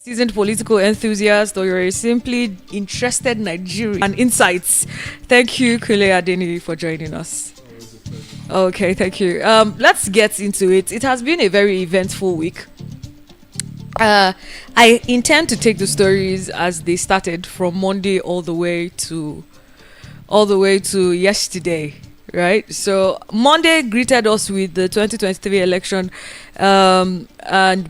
seasoned political enthusiast, or you're a simply interested Nigerian and insights. Thank you, Kule Adeni, for joining us. Always a pleasure. Okay, thank you. Let's get into it. It has been a very eventful week. Uh, I intend to take the stories as they started from Monday all the way to yesterday, right? So Monday greeted us with the 2023 election, and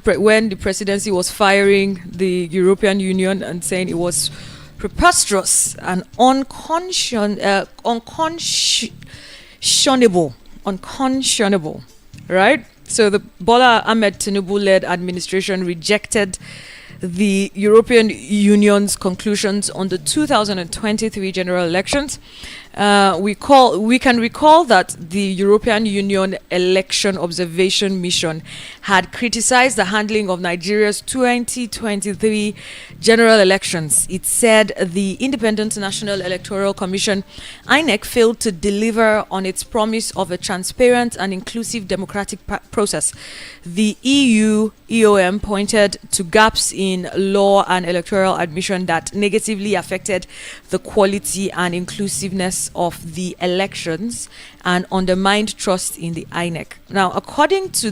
when the presidency was firing the European Union and saying it was preposterous and unconscionable, right? So the Bola Ahmed Tinubu-led administration rejected the European Union's conclusions on the 2023 general elections. We can recall that the European Union Election Observation Mission had criticized the handling of Nigeria's 2023 general elections. It said the Independent National Electoral Commission (INEC) failed to deliver on its promise of a transparent and inclusive democratic process. The EU EOM pointed to gaps in law and electoral admission that negatively affected the quality and inclusiveness of the elections and undermined trust in the INEC. Now, according to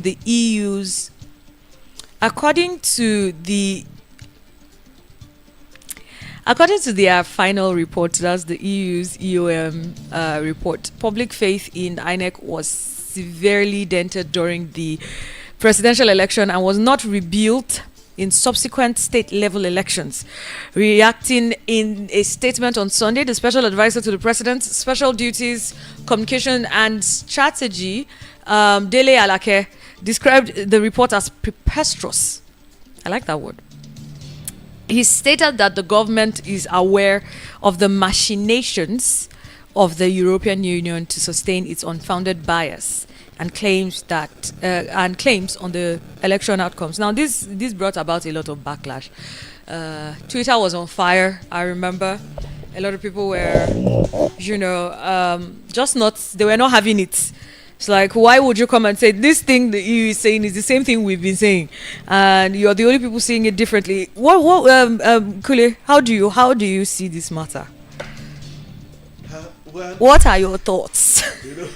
their final report, that's the EU's EOM report, public faith in INEC was severely dented during the presidential election and was not rebuilt in subsequent state-level elections. Reacting in a statement on Sunday, the special advisor to the president's special duties, communication and strategy, Dele Alake, described the report as preposterous. I like that word. He stated that the government is aware of the machinations of the European Union to sustain its unfounded bias and claims on the election outcomes. Now, this brought about a lot of backlash. Twitter was on fire. I remember a lot of people were, they were not having it. It's like, why would you come and say this thing the EU is saying is the same thing we've been saying, and you're the only people seeing it differently? Kule, how do you see this matter? Well, What are your thoughts? you know,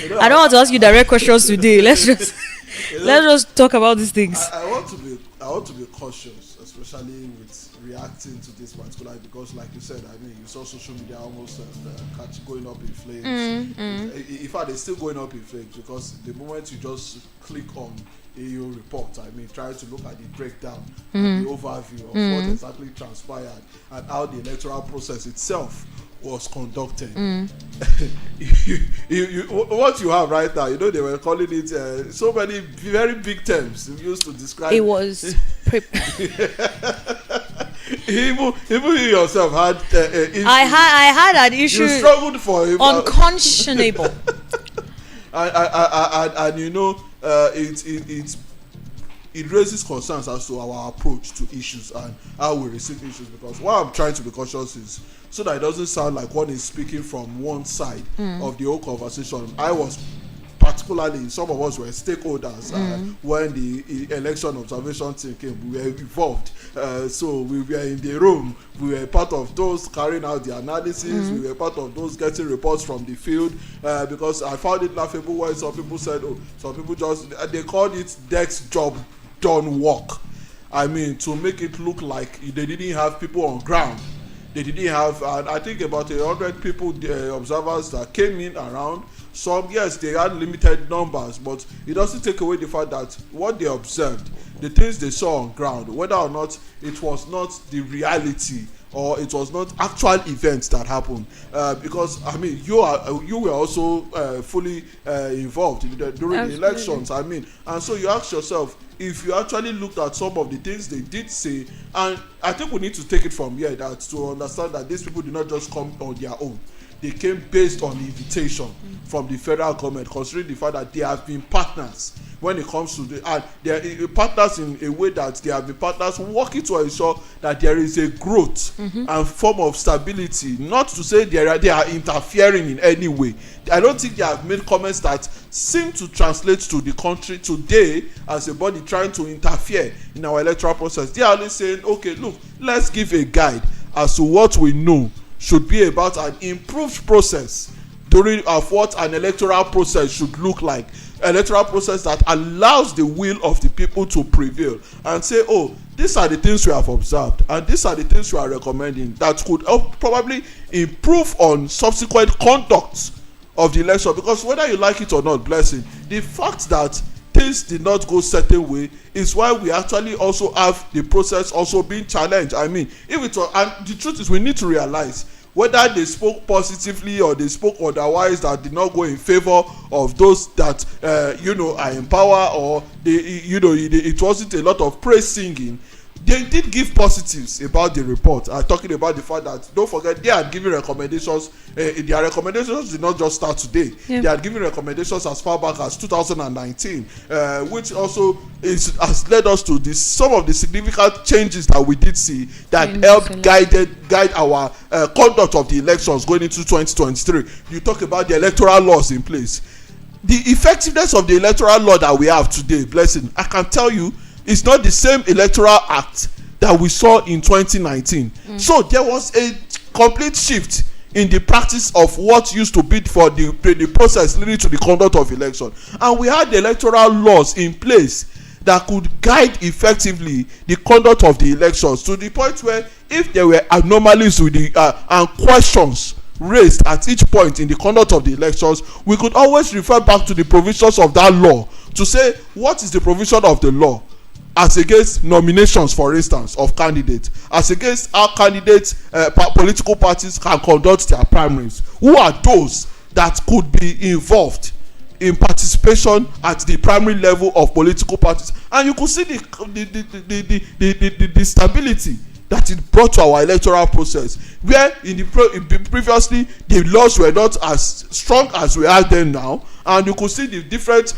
you know, I don't want to ask you direct questions today. Let's just talk about these things. I want to be cautious, especially with reacting to this particular, because, like you said, I mean, you saw social media almost going up in flames. In fact, it's still going up in flames because the moment you just click on EU report, I mean, try to look at the breakdown, and the overview of what exactly transpired and how the electoral process itself was conducted. What you have right now, they were calling it so many very big terms used to describe It was even you yourself had issue. I had an issue. You struggled for it. Unconscionable. It raises concerns as to our approach to issues and how we receive issues, because why I'm trying to be cautious is so that it doesn't sound like one is speaking from one side of the whole conversation. I was particularly, some of us were stakeholders when the election observation team came. We were involved, so we were in the room. We were part of those carrying out the analysis. We were part of those getting reports from the field, because I found it laughable when some people said, some people they called it Dex job done work. I mean, to make it look like they didn't have people on ground. They didn't have, and I think about 100 people, the observers that came in around. Some, yes, they had limited numbers, but it doesn't take away the fact that what they observed, the things they saw on ground, whether or not it was not the reality or it was not actual events that happened, because I mean you were also fully involved during the elections. I mean, and so you ask yourself, if you actually looked at some of the things they did say, and I think we need to take it from here that to understand that these people did not just come on their own. they came based on invitation from the federal government, considering the fact that they have been partners when it comes to and they are partners in a way that they have been partners working to ensure that there is a growth and form of stability. Not to say they are interfering in any way. I don't think they have made comments that seem to translate to the country today as a body trying to interfere in our electoral process. They are only saying, okay, look, let's give a guide as to what we know should be about an improved process during of what an electoral process should look like. Electoral process that allows the will of the people to prevail, and say, oh, these are the things we have observed and these are the things we are recommending that could help probably improve on subsequent conduct of the election. Because whether you like it or not, blessing, the fact that things did not go certain way is why we actually also have the process also being challenged. I mean, if it was, and the truth is, we need to realize whether they spoke positively or they spoke otherwise that did not go in favor of those that are in power, or it wasn't a lot of praise singing. They did give positives about the report. I'm talking about the fact that, don't forget, they are giving recommendations. Their recommendations did not just start today. Yeah. They are giving recommendations as far back as 2019, which also has led us to some of the significant changes that we did see that helped guide our conduct of the elections going into 2023. You talk about the electoral laws in place. The effectiveness of the electoral law that we have today, blessing, I can tell you, it's not the same electoral act that we saw in 2019. So there was a complete shift in the practice of what used to be for the process leading to the conduct of election. And we had the electoral laws in place that could guide effectively the conduct of the elections, to the point where if there were anomalies with and questions raised at each point in the conduct of the elections, we could always refer back to the provisions of that law to say, what is the provision of the law as against nominations, for instance, of candidates, as against how candidates, political parties can conduct their primaries. Who are those that could be involved in participation at the primary level of political parties? And you could see the stability that it brought to our electoral process, where previously the laws were not as strong as we are then now, and you could see the different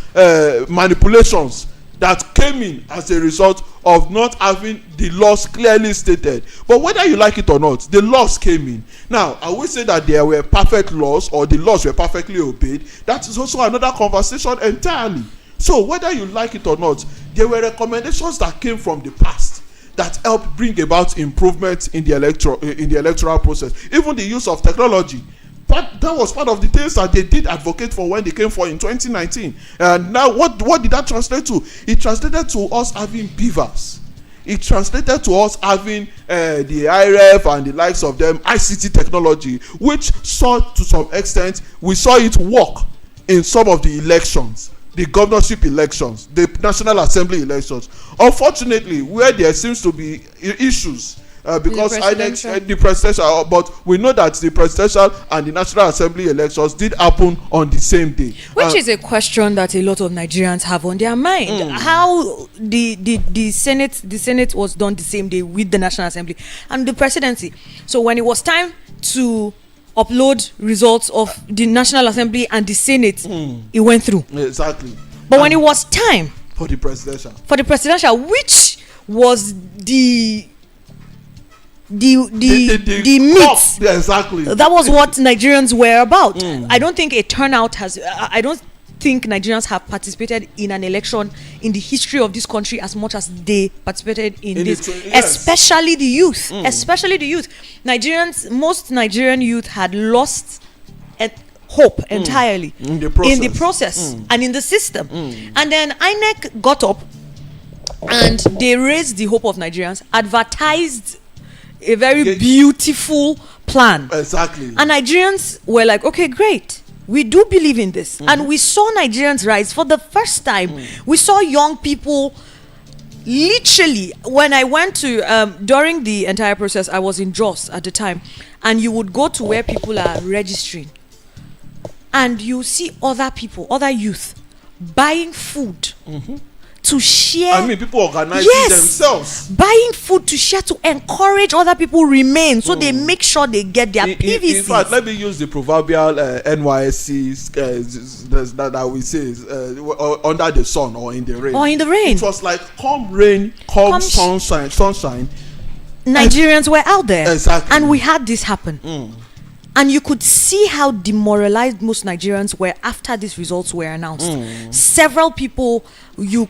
manipulations that came in as a result of not having the laws clearly stated. But whether you like it or not, the laws came in. Now, I will say that there were perfect laws or the laws were perfectly obeyed. That is also another conversation entirely. So whether you like it or not, there were recommendations that came from the past that helped bring about improvements in the electoral process. Even the use of technology. But that was part of the things that they did advocate for when they came for in 2019. And now what did that translate to? It translated to us having beavers. It translated to us having the IRF and the likes of them, ICT technology, which saw to some extent, we saw it work in some of the elections, the governorship elections, the National Assembly elections. Unfortunately, where there seems to be issues, because the presidential, but we know that the presidential and the National Assembly elections did happen on the same day, which is a question that a lot of Nigerians have on their mind. How the Senate was done the same day with the National Assembly and the presidency. So when it was time to upload results of the National Assembly and the Senate, it went through. Exactly. But when it was time for the presidential, which was the meat. Yeah, exactly. That was what Nigerians were about. I don't think a turnout has. I don't think Nigerians have participated in an election in the history of this country as much as they participated in this. Especially the youth. Especially the youth. Most Nigerian youth had lost hope entirely in the process and in the system. And then INEC got up and they raised the hope of Nigerians, advertised a very beautiful plan. Exactly. And Nigerians were like, okay, great. We do believe in this. And we saw Nigerians rise for the first time. We saw young people, literally, when I went to, during the entire process, I was in Jos at the time, and you would go to where people are registering, and you see other people, other youth, buying food, to share. I mean, people organizing themselves, buying food to share to encourage other people remain, so they make sure they get their PVCs. In fact, let me use the proverbial NYSC that we say under the sun or in the rain. It was like come rain, come sunshine. Nigerians were out there, exactly, and we had this happen. And you could see how demoralized most Nigerians were after these results were announced. Several people, you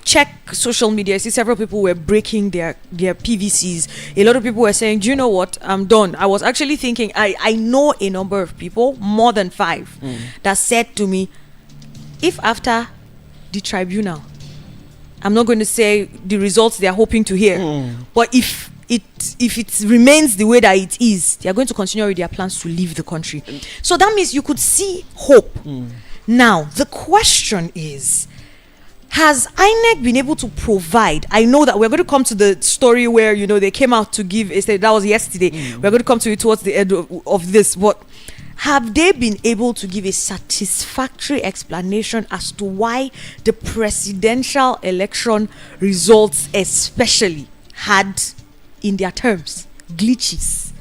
check social media, you see several people were breaking their PVCs. A lot of people were saying, do you know what, I'm done. I was actually thinking, I know a number of people, more than 5, that said to me, if after the tribunal, I'm not going to say the results they are hoping to hear, but if it remains the way that it is, they are going to continue with their plans to leave the country. So that means you could see hope. Now, the question is, has INEC been able to provide? I know that we're going to come to the story where, they came out to give a statement. That was yesterday. We're going to come to it towards the end of this. But have they been able to give a satisfactory explanation as to why the presidential election results especially had, in their terms, glitches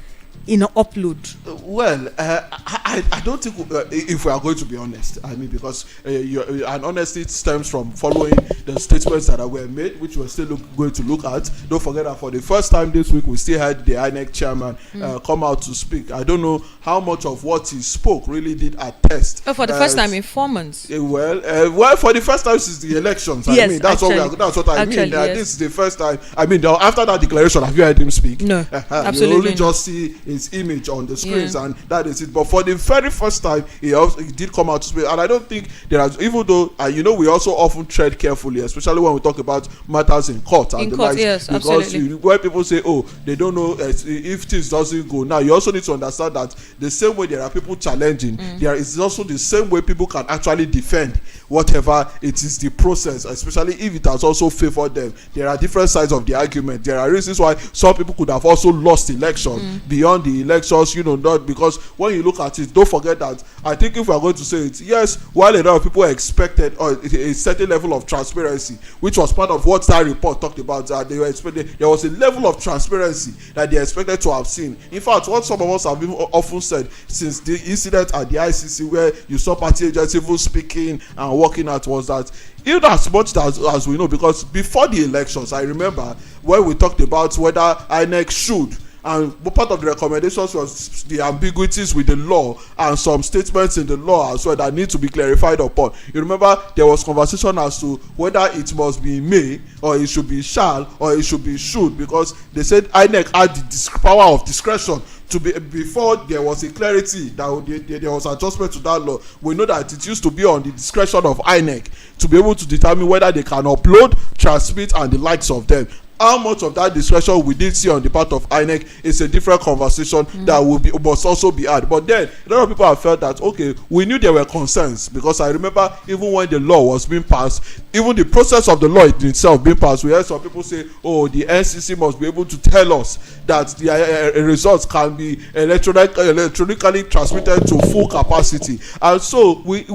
in an upload? Well, I don't think if we are going to be honest, I mean, because and honesty stems from following the statements that were made, which we're still going to look at. Don't forget that for the first time this week, we still had the INEC chairman come out to speak. I don't know how much of what he spoke really did attest. For the first time in 4 months. Well, for the first time since the elections. Yes, I mean, that's what I mean. Yes. This is the first time. I mean, after that declaration, have you heard him speak? No, absolutely. You only just see his image on the screens, and that is it. But for the very first time, he did come out to speak, and I don't think there is, even though we also often tread carefully, especially when we talk about matters in court and the likes, yes, because when people say, oh, they don't know if things doesn't go. Now you also need to understand that the same way there are people challenging, there is also the same way people can actually defend whatever it is the process, especially if it has also favored them. There are different sides of the argument. There are reasons why some people could have also lost election beyond the elections, not because when you look at it, don't forget that I think if we are going to say it, yes, while a lot of people expected a certain level of transparency, which was part of what that report talked about, that they were expecting, there was a level of transparency that they expected to have seen. In fact, what some of us have even often said since the incident at the ICC, where you saw party agents even speaking and working out, was that even as much as we know, because before the elections, I remember when we talked about whether INEC should, and part of the recommendations was the ambiguities with the law and some statements in the law as well that need to be clarified upon. You remember there was conversation as to whether it must be may, or it should be shall, or it should be should, because they said INEC had the power of discretion to be, before there was a clarity that there was adjustment to that law. We know that it used to be on the discretion of INEC to be able to determine whether they can upload, transmit, and the likes of them. How much of that discretion we did see on the part of INEC is a different conversation that must also be had. But then a lot of people have felt that, okay, we knew there were concerns, because I remember even when the law was being passed, even the process of the law itself being passed, we heard some people say, oh, the NCC must be able to tell us that the results can be electronically transmitted to full capacity. And so we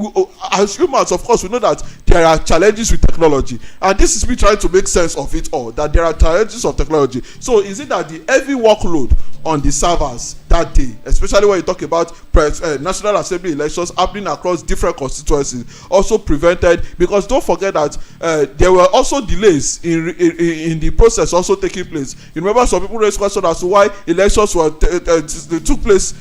as humans, of course, we know that there are challenges with technology, and this is me trying to make sense of it all, that there are challenges of technology. So is it that the heavy workload on the servers that day, especially when you talk about National Assembly elections happening across different constituencies, also prevented? Because don't forget that there were also delays in the process also taking place. You remember some people raised questions as to why elections were they took place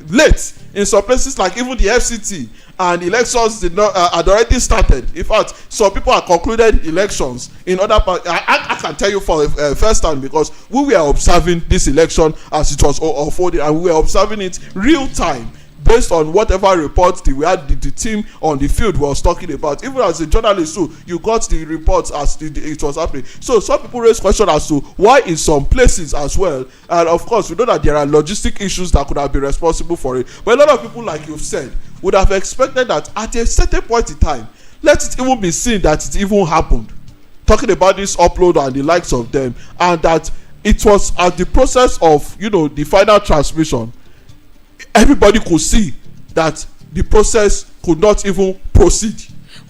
late in some places, like even the FCT, and elections did not had already started. In fact, some people have concluded elections in other parts. I can tell you for the first time, because we were observing this election as it was unfolding, and we were observing it real time, based on whatever reports we had the team on the field was talking about. Even as a journalist too, you got the reports as it was happening. So some people raise questions as to why in some places as well, and of course we know that there are logistic issues that could have been responsible for it. But a lot of people, like you've said, would have expected that at a certain point in time, let it even be seen that it even happened, talking about this upload and the likes of them, and that it was at the process of the final transmission, everybody could see that the process could not even proceed.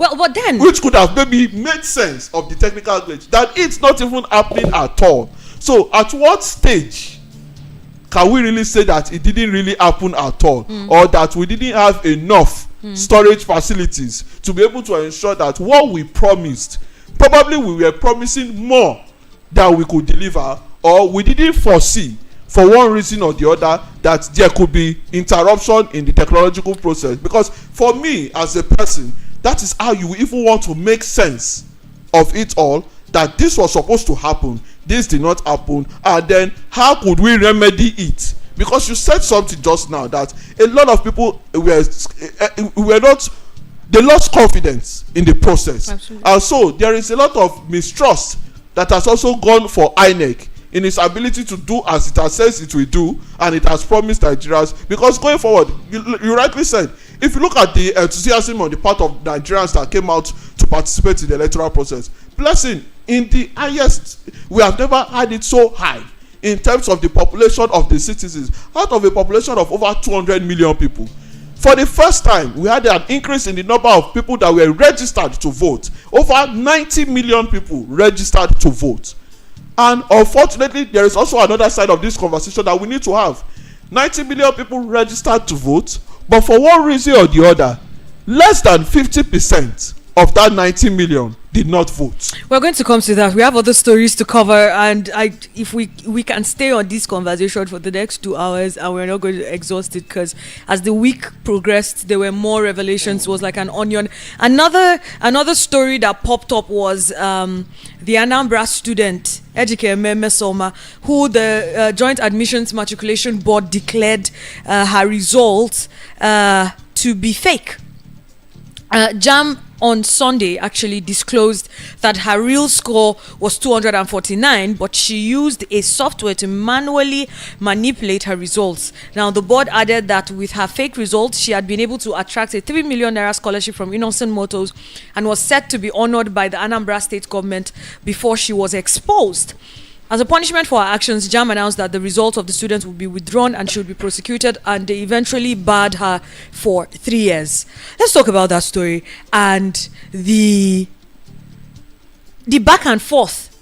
Well, but then, which could have maybe made sense of the technical glitch, that it's not even happening at all. So at what stage can we really say that it didn't really happen at all, or that we didn't have enough storage facilities to be able to ensure that what we promised, probably we were promising more than we could deliver, or we didn't foresee for one reason or the other that there could be interruption in the technological process. Because for me as a person, that is how you even want to make sense of it all, that this was supposed to happen, this did not happen, and then how could we remedy it? Because you said something just now that a lot of people were not, they lost confidence in the process. Absolutely. And so there is a lot of mistrust that has also gone for INEC in its ability to do as it has said it will do, and it has promised Nigerians. Because going forward, you rightly said, if you look at the enthusiasm on the part of Nigerians that came out to participate in the electoral process, blessing in the highest, we have never had it so high in terms of the population of the citizens, out of a population of over 200 million people. For the first time, we had an increase in the number of people that were registered to vote. Over 90 million people registered to vote. And unfortunately, there is also another side of this conversation that we need to have. 90 million people registered to vote, but for one reason or the other, less than 50% of that 90 million did not vote. We're going to come to that. We have other stories to cover, and if we can stay on this conversation for the next 2 hours, and we're not going to exhaust it, because as the week progressed, there were more revelations. It was like an onion. Another story that popped up was the Anambra student Ejike Mesoma, who the Joint Admissions Matriculation Board declared her results to be fake. JAMB on Sunday actually disclosed that her real score was 249, but she used a software to manually manipulate her results. Now, the board added that with her fake results, she had been able to attract a 3 million naira scholarship from Innocent Motors and was set to be honored by the Anambra state government before she was exposed. As a punishment for her actions, JAMB announced that the results of the student would be withdrawn and she would be prosecuted, and they eventually barred her for 3 years. Let's talk about that story and the back and forth.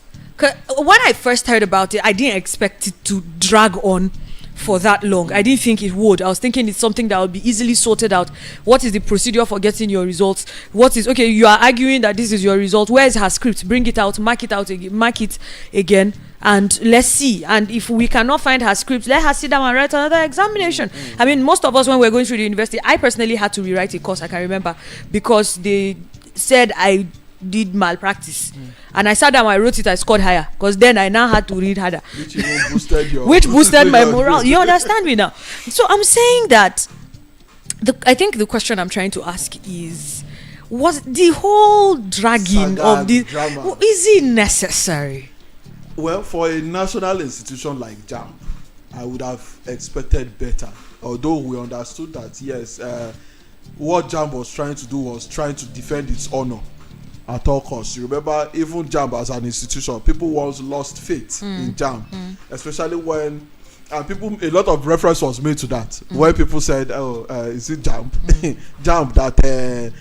When I first heard about it, I didn't expect it to drag on for that long. I didn't think it would. I was thinking it's something that would be easily sorted out. What is the procedure for getting your results? Okay, you are arguing that this is your result. Where is her script? Bring it out, mark it again. And let's see. And if we cannot find her script, let her sit down and write another examination. I mean, most of us, when we're going through the university, I personally had to rewrite a course, I can remember, because they said I did malpractice. And I sat down, I wrote it, I scored higher, because then I now had to read harder. Which boosted my morale. You understand me now? So I'm saying that I think the question I'm trying to ask is, was the whole dragging of this drama, is it necessary? Well, for a national institution like JAMB, I would have expected better. Although we understood that, yes, what JAMB was trying to do was trying to defend its honor at all costs. You remember, even JAMB as an institution, people once lost faith in JAMB, especially when a lot of reference was made to that when people said, is it JAMB? JAMB that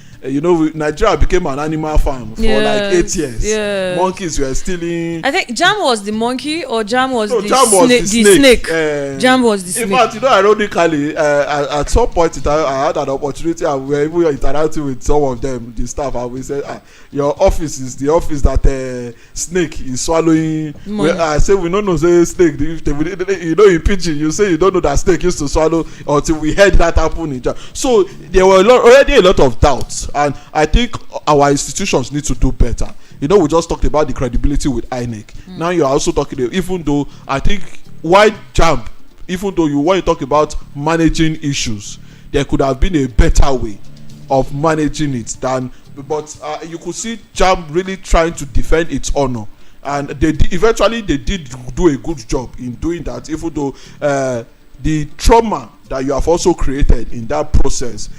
Nigeria became an animal farm for like 8 years. Yes. Monkeys were stealing. I think JAMB was the monkey, or JAMB was the snake. JAMB was the snake. In fact, ironically, at some point in time, I had an opportunity, and we were even interacting with some of them, the staff, and we said, your office is the office that snake is swallowing. I say, we don't know say snake. In pidgin, you say you don't know that snake used to swallow until we heard that happen in JAMB. So there were already a lot of doubts. And I think our institutions need to do better. We just talked about the credibility with INEC. Now you are also talking, even though I think why JAMB, even though when you talk about managing issues, there could have been a better way of managing it but you could see JAMB really trying to defend its honor. And eventually they did do a good job in doing that, even though the trauma that you have also created in that process,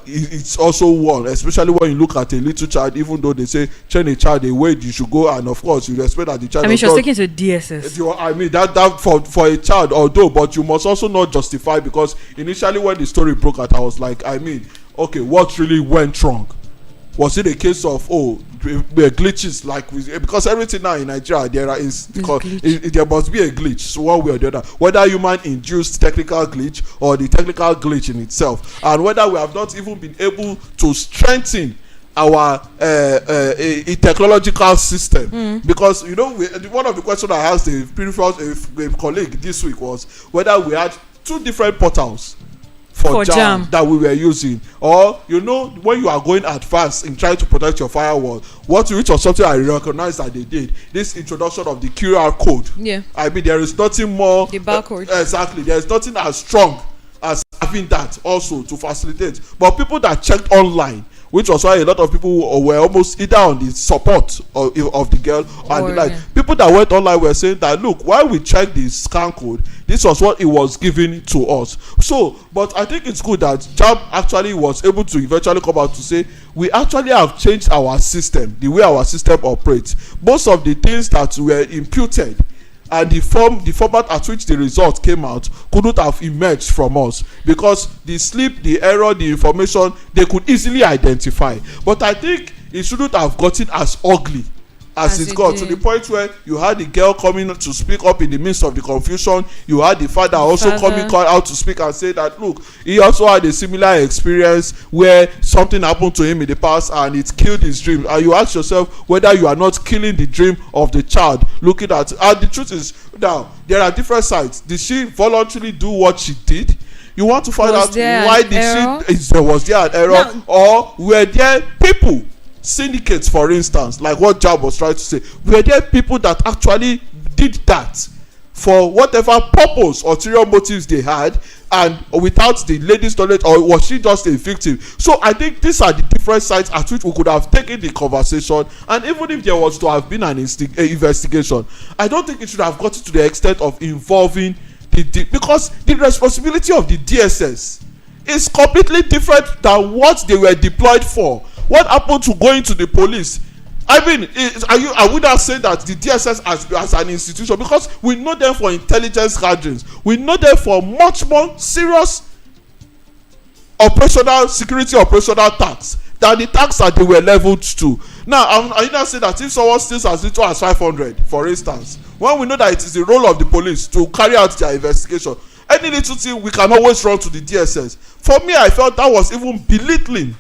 it's also one, especially when you look at a little child. Even though they say train a child the way you should go, and of course you expect that the child, she was taken to DSS. I mean that for a child, although, but you must also not justify, because initially when the story broke out, I was like, okay, what really went wrong? Was it a case of glitches like because everything now in Nigeria there there must be a glitch, so one way or the other, whether human induced technical glitch or the technical glitch in itself, and whether we have not even been able to strengthen our technological system. Because one of the questions I asked a previous colleague this week was whether we had 2 different portals for JAMB that we were using, or when you are going advanced in trying to protect your firewall, which was something I recognize that they did, this introduction of the QR code. I mean, there is nothing more, the barcode, exactly, there is nothing as strong as having that also to facilitate. But people that checked online, which was why a lot of people were almost either on the support of the girl and the like. People that went online were saying that, look, while we checked the scan code, this was what it was giving to us. So, but I think it's good that JAMB actually was able to eventually come out to say, we actually have changed our system, the way our system operates. Most of the things that were imputed and the format at which the result came out couldn't have emerged from us, because the slip, the error, the information, they could easily identify. But I think it shouldn't have gotten as ugly as it got, to the point where you had the girl coming to speak up in the midst of the confusion. You had the father also coming out to speak and say that, look, he also had a similar experience where something happened to him in the past and it killed his dream. And you ask yourself whether you are not killing the dream of the child looking at it. And the truth is, now there are different sides. Did she voluntarily do what she did? You want to find out why was there an error, now, or were there people, syndicates for instance, like what JAMB was trying to say, were there people that actually did that for whatever purpose, ulterior motives they had, and without the lady's knowledge, or was she just a victim? So I think these are the different sides at which we could have taken the conversation, and even if there was to have been an investigation, I don't think it should have gotten to the extent of involving because the responsibility of the DSS is completely different than what they were deployed for. What happened to going to the police? I mean, I would have said that the DSS as an institution, because we know them for intelligence gatherings, we know them for much more serious security operational tasks than the tasks that they were leveled to. Now, I now say that if someone steals as little as 500, for instance, when we know that it is the role of the police to carry out their investigation, any little thing we can always run to the DSS. For me, I felt that was even belittling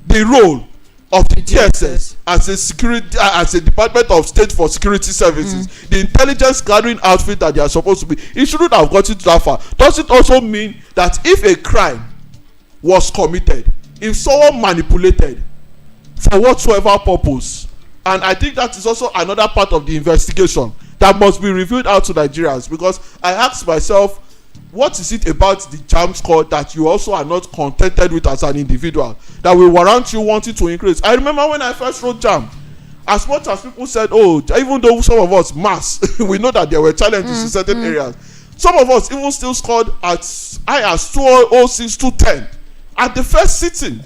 the role of the DSS as a Department of State for Security Services, the intelligence gathering outfit that they are supposed to be. It shouldn't have gotten to that far. Does it also mean that if a crime was committed, if someone manipulated for whatsoever purpose, and I think that is also another part of the investigation that must be revealed out to Nigerians, because I asked myself, what is it about the JAMB score that you also are not contented with as an individual that will warrant you wanting to increase? I remember when I first wrote JAMB, as much as people said, oh, even though some of us we know that there were challenges in certain areas, some of us even still scored as high as 206, 210 at the first sitting.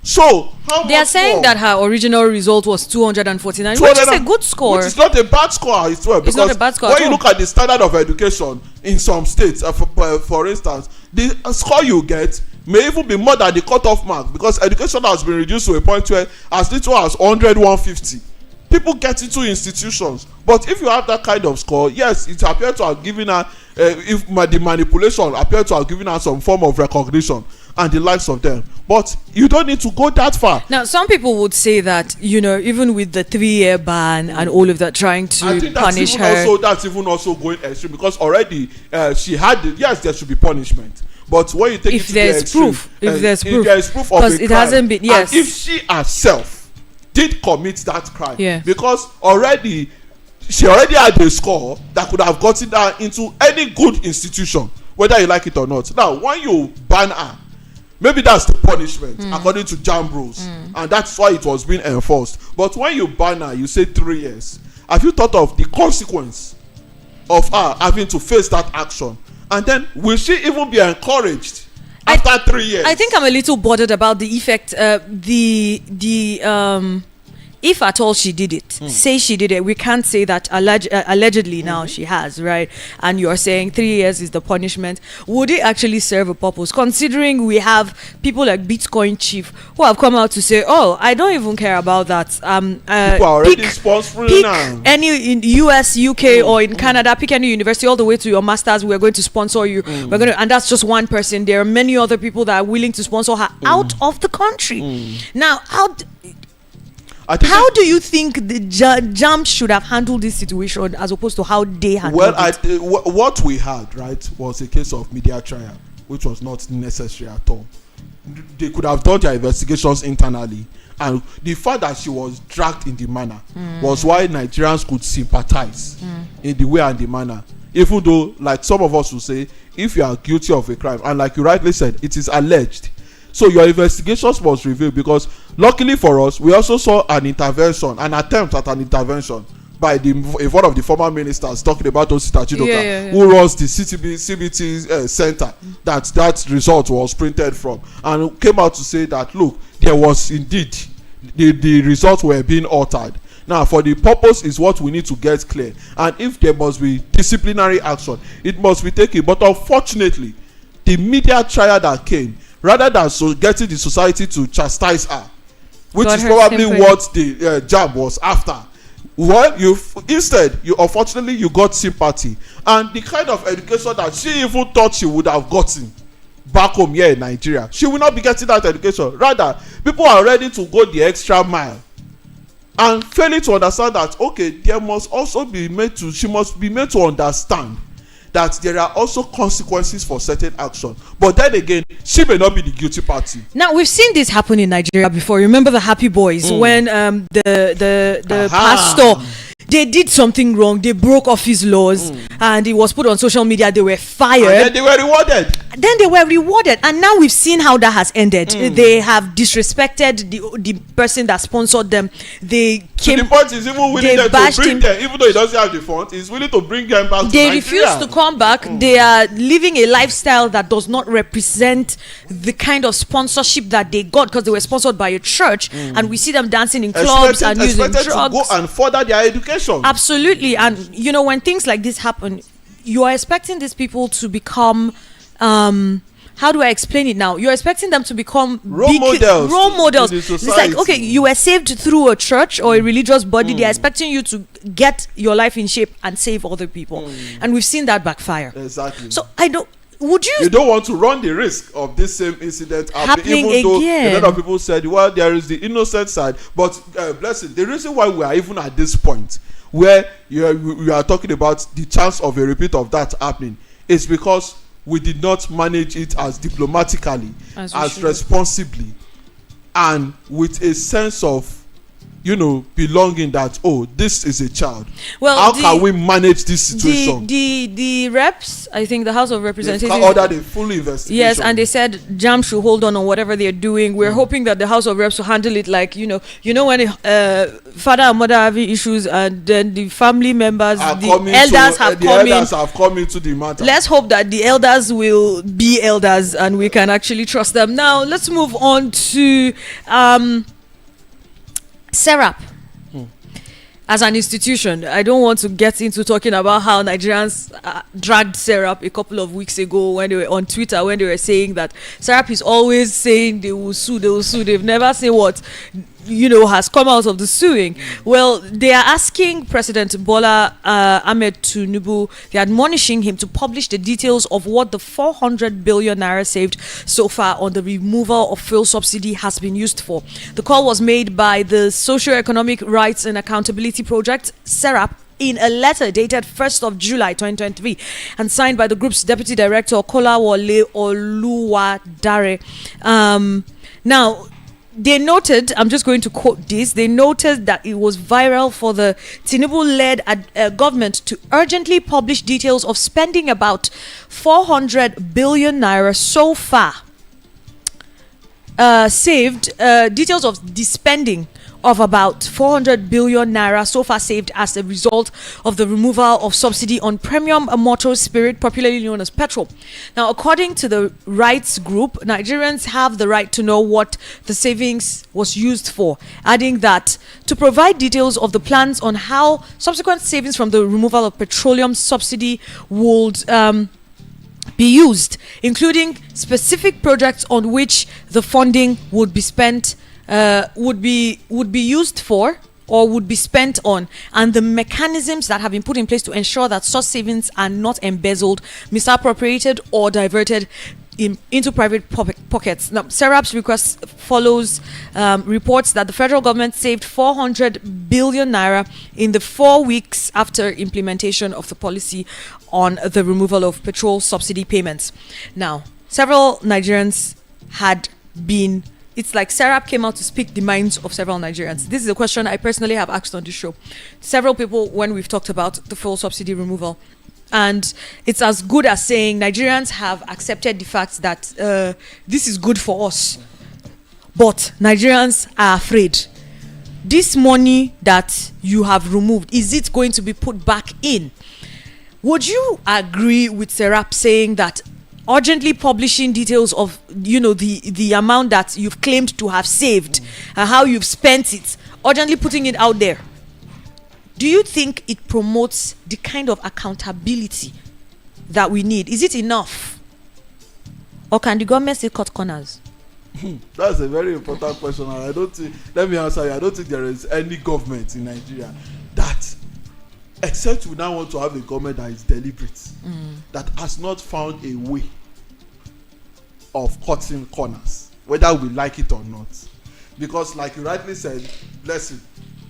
So they are saying that her original result was 249, which is a good score. Which is not a bad score as well. It's not a bad score. When you look at the standard of education in some states, for instance, the score you get may even be more than the cutoff mark, because education has been reduced to a point where as little as 100, 150 people get into institutions. But if you have that kind of score, yes, it appears to have given her, the manipulation appears to have given her some form of recognition and the likes of them. But you don't need to go that far. Now, some people would say that, even with the 3-year ban and all of that, trying to punish her. That's even also going extreme, because already she had yes, there should be punishment. But when you take it to the extreme, if there's proof of a crime, it hasn't been, yes. And if she herself did commit that crime, because she already had a score that could have gotten her into any good institution, whether you like it or not. Now, when you ban her, maybe that's the punishment according to JAMB rules, and that's why it was being enforced. But when you ban her, you say 3 years. Have you thought of the consequence of her having to face that action? And then will she even be encouraged after 3 years? I think I'm a little bothered about the effect, the if at all she did it, say she did it, we can't say that allegedly now she has, right? And you're saying 3 years is the punishment. Would it actually serve a purpose, considering we have people like Bitcoin Chief who have come out to say, oh, I don't even care about that. People are already sponsoring now. Any in US, UK, or in Canada, pick any university all the way to your masters, we're going to sponsor you. We're going to, and that's just one person. There are many other people that are willing to sponsor her out of the country. Now, how do you think the JAMB should have handled this situation as opposed to how they handled it? What we had, right, was a case of media trial, which was not necessary at all. They could have done their investigations internally, and the fact that she was dragged in the manner was why Nigerians could sympathize in the way and the manner. Even though, like some of us will say, if you are guilty of a crime, and like you rightly said, it is alleged, so your investigations must reveal. Because luckily for us, we also saw an attempt at an intervention by one of the former ministers, talking about Osita Chidoka, who runs the CBT center that result was printed from, and came out to say that, look, there was indeed the results were being altered. Now, for the purpose is what we need to get clear, and if there must be disciplinary action, it must be taken. But unfortunately, the media trial that came, rather than getting the society to chastise her, which is probably what the JAMB was after, well, unfortunately you got sympathy, and the kind of education that she even thought she would have gotten back home here in Nigeria, she will not be getting that education. Rather, people are ready to go the extra mile, and failing to understand that, okay, there must also be she must be made to understand that there are also consequences for certain action. But then again, she may not be the guilty party. Now, we've seen this happen in Nigeria before. Remember the Happy Boys, when the pastor, they did something wrong, they broke office laws, and it was put on social media, they were fired. And then they were rewarded. And now we've seen how that has ended. They have disrespected the person that sponsored them. They came, so the point is, even willing to bring them, even though he doesn't have the funds, he's willing to bring them back to Nigeria. They refuse to come back. They are living a lifestyle that does not represent the kind of sponsorship that they got, because they were sponsored by a church, and we see them dancing in clubs and using drugs. To go and further their education. Absolutely. And you know, when things like this happen, you are expecting these people to become how do I explain it now? You're expecting them to become role models in the It's like, okay, you were saved through a church or a religious body. They're expecting you to get your life in shape and save other people. And we've seen that backfire. Exactly. So you don't want to run the risk of this same incident happening, even though a lot of people said, well, there is the innocent side, but blessing, the reason why we are even at this point where we are talking about the chance of a repeat of that happening is because we did not manage it as diplomatically, as responsibly, and with a sense of, belonging, that, oh, this is a child. Well, how can we manage this situation? The reps, I think the House of Representatives ordered a full investigation. Yes, and they said JAMB should hold on whatever they're doing. We're hoping that the House of Reps will handle it like, when father and mother have issues, and then the family members, the elders have come into the matter. Let's hope that the elders will be elders and we can actually trust them. Now, let's move on to SERAP as an institution. I don't want to get into talking about how Nigerians dragged SERAP a couple of weeks ago when they were on Twitter, when they were saying that SERAP is always saying they will sue. They've never seen what has come out of the suing. Well, they are asking President Bola Ahmed Tinubu, they're admonishing him to publish the details of what the 400 billion naira saved so far on the removal of fuel subsidy has been used for. The call was made by the Socio-Economic Rights and Accountability Project, SERAP, in a letter dated 1st of July 2023 and signed by the group's Deputy Director, Kolawole Oluwadare. Now, they noted, I'm just going to quote this, they noted that it was viral for the Tinubu-led government to urgently publish details of spending about 400 billion naira so far saved, details of the spending of about 400 billion naira so far saved as a result of the removal of subsidy on premium motor spirit, popularly known as petrol. Now, according to the rights group, Nigerians have the right to know what the savings was used for, adding that to provide details of the plans on how subsequent savings from the removal of petroleum subsidy would be used, including specific projects on which the funding would be spent, would be used for, or would be spent on, and the mechanisms that have been put in place to ensure that such savings are not embezzled, misappropriated, or diverted into private pockets. Now, SERAP's request follows reports that the federal government saved 400 billion naira in the 4 weeks after implementation of the policy on the removal of petrol subsidy payments. Now, several Nigerians had been, it's like SERAP came out to speak the minds of several Nigerians. This is a question I personally have asked on the show. Several people, when we've talked about the full subsidy removal, and it's as good as saying Nigerians have accepted the fact that this is good for us, but Nigerians are afraid. This money that you have removed, is it going to be put back in? Would you agree with SERAP saying that urgently publishing details of, the amount that you've claimed to have saved and how you've spent it, urgently putting it out there, do you think it promotes the kind of accountability that we need? Is it enough? Or can the government still cut corners? That's a very important question, and I don't think, let me answer you, I don't think there is any government in Nigeria that, except we now want to have a government that is deliberate, that has not found a way of cutting corners, whether we like it or not. Because like you rightly said, listen,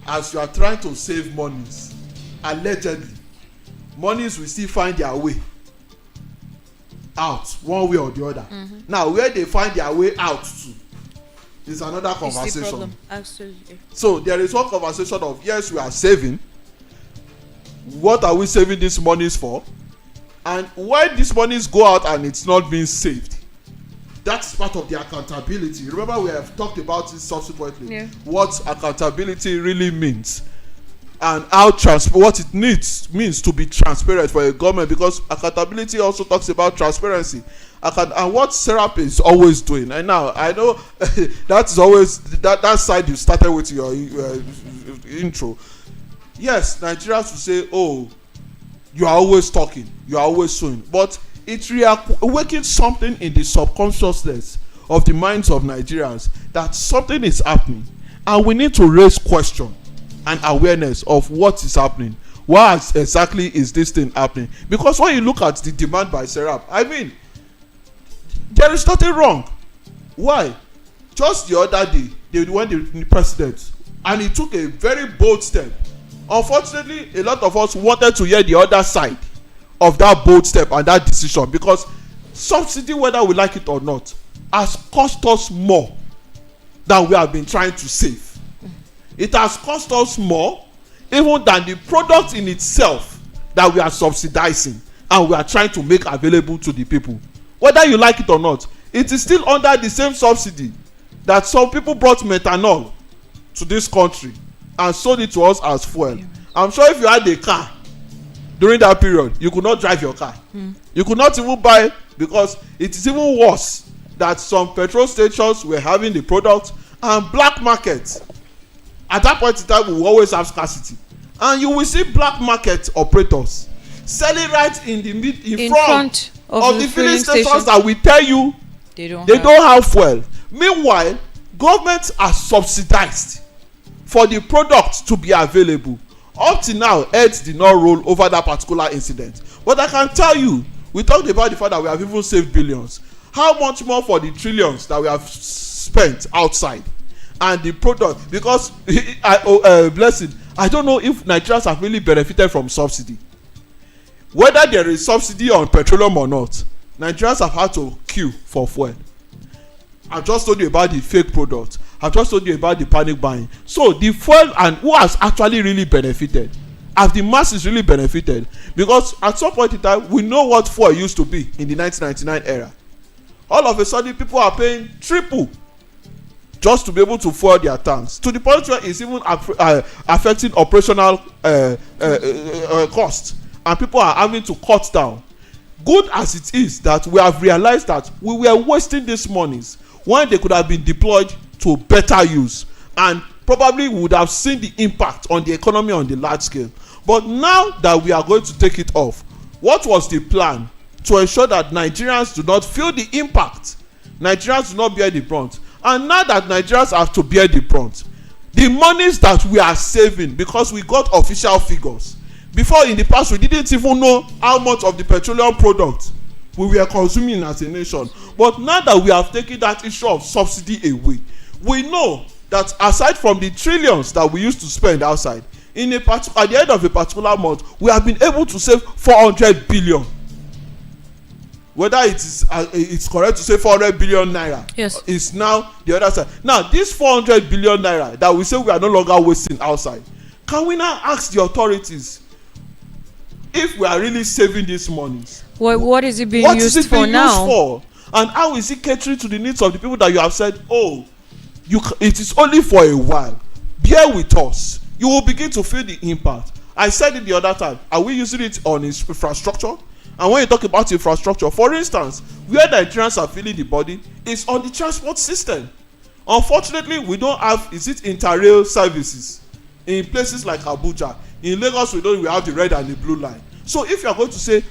as you are trying to save monies, allegedly, monies will still find their way out one way or the other. Now, where they find their way out to is another conversation. Absolutely. So there is one conversation of, yes, we are saving. What are we saving these monies for? And why these monies go out and it's not being saved? That's part of the accountability. Remember, we have talked about it subsequently. What accountability really means, and how what it means to be transparent for a government, because accountability also talks about transparency. And what SERAP is always doing, and now I know that's always that side you started with your intro. Yes, Nigerians will say, oh, you are always talking, you are always suing, but it's reawakening something in the subconsciousness of the minds of Nigerians that something is happening, and we need to raise question and awareness of what is happening. Why exactly is this thing happening? Because when you look at the demand by SERAP, I mean, there is nothing wrong. Why? Just the other day, they went to the president, and he took a very bold step. Unfortunately, a lot of us wanted to hear the other side of that bold step and that decision, because subsidy, whether we like it or not, has cost us more than we have been trying to save. It has cost us more even than the product in itself that we are subsidizing and we are trying to make available to the people. Whether you like it or not, it is still under the same subsidy that some people brought methanol to this country and sold it to us as fuel. I'm sure if you had a car during that period, you could not drive your car. You could not even buy, because it is even worse that some petrol stations were having the product, and black market. At that point in time, we will always have scarcity, and you will see black market operators selling right in front of the filling stations that will tell you they don't have fuel. Meanwhile, governments are subsidized for the product to be available. Up to now, heads did not roll over that particular incident. But I can tell you, we talked about the fact that we have even saved billions. How much more for the trillions that we have spent outside? And the product, because, blessing, I don't know if Nigerians have really benefited from subsidy. Whether there is subsidy on petroleum or not, Nigerians have had to queue for fuel. I just told you about the fake product. I've just told you about the panic buying. So the fuel, and who has actually really benefited? Have the masses really benefited? Because at some point in time, we know what fuel used to be in the 1999 era. All of a sudden, people are paying triple just to be able to fuel their tanks, to the point where it's even affecting operational costs, and people are having to cut down. Good as it is that we have realized that we were wasting these monies when they could have been deployed to better use, and probably would have seen the impact on the economy on the large scale. But now that we are going to take it off, what was the plan to ensure that Nigerians do not feel the impact, Nigerians do not bear the brunt? And now that Nigerians have to bear the brunt, the monies that we are saving, because we got official figures. Before, in the past, we didn't even know how much of the petroleum product we were consuming as a nation. But now that we have taken that issue of subsidy away, we know that aside from the trillions that we used to spend outside, at the end of a particular month, we have been able to save 400 billion. Whether it's correct to say 400 billion naira, yes, is now the other side. Now, this 400 billion naira that we say we are no longer wasting outside, can we now ask the authorities, if we are really saving these monies, what is it being used for now? And how is it catering to the needs of the people that you have said, it is only for a while, bear with us, you will begin to feel the impact. I said it the other time, are we using it on its infrastructure? And when you talk about infrastructure, for instance, where Nigerians are feeling the body is on the transport system. Unfortunately, we don't have interrail services in places like Abuja. In Lagos, we have the red and the blue line. So if you are going to say,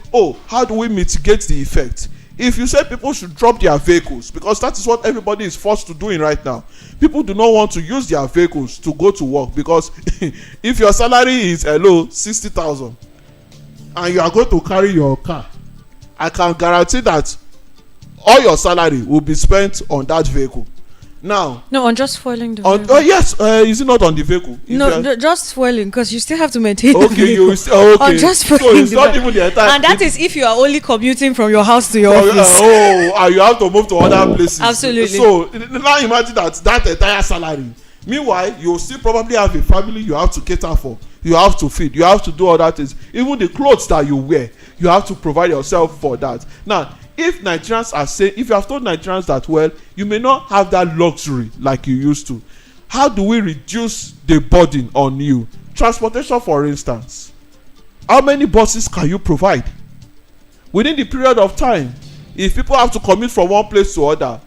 how do we mitigate the effect? If you say people should drop their vehicles, because that is what everybody is forced to do right now. People do not want to use their vehicles to go to work, because if your salary is 60,000 and you are going to carry your car, I can guarantee that all your salary will be spent on that vehicle. Now, no, on just fueling the vehicle. Yes, is it not on the vehicle? Just fueling, because you still have to maintain the vehicle. Okay. On just fueling, so it's not even the entire. And that is if you are only commuting from your house to your office. And you have to move to other places. Absolutely. So now imagine that entire salary. Meanwhile, you still probably have a family you have to cater for. You have to feed. You have to do other things. Even the clothes that you wear, you have to provide yourself for that. Now, if Nigerians are saying, if you have told Nigerians that, well, you may not have that luxury like you used to, how do we reduce the burden on you? Transportation, for instance. How many buses can you provide within the period of time? If people have to commute from one place to other,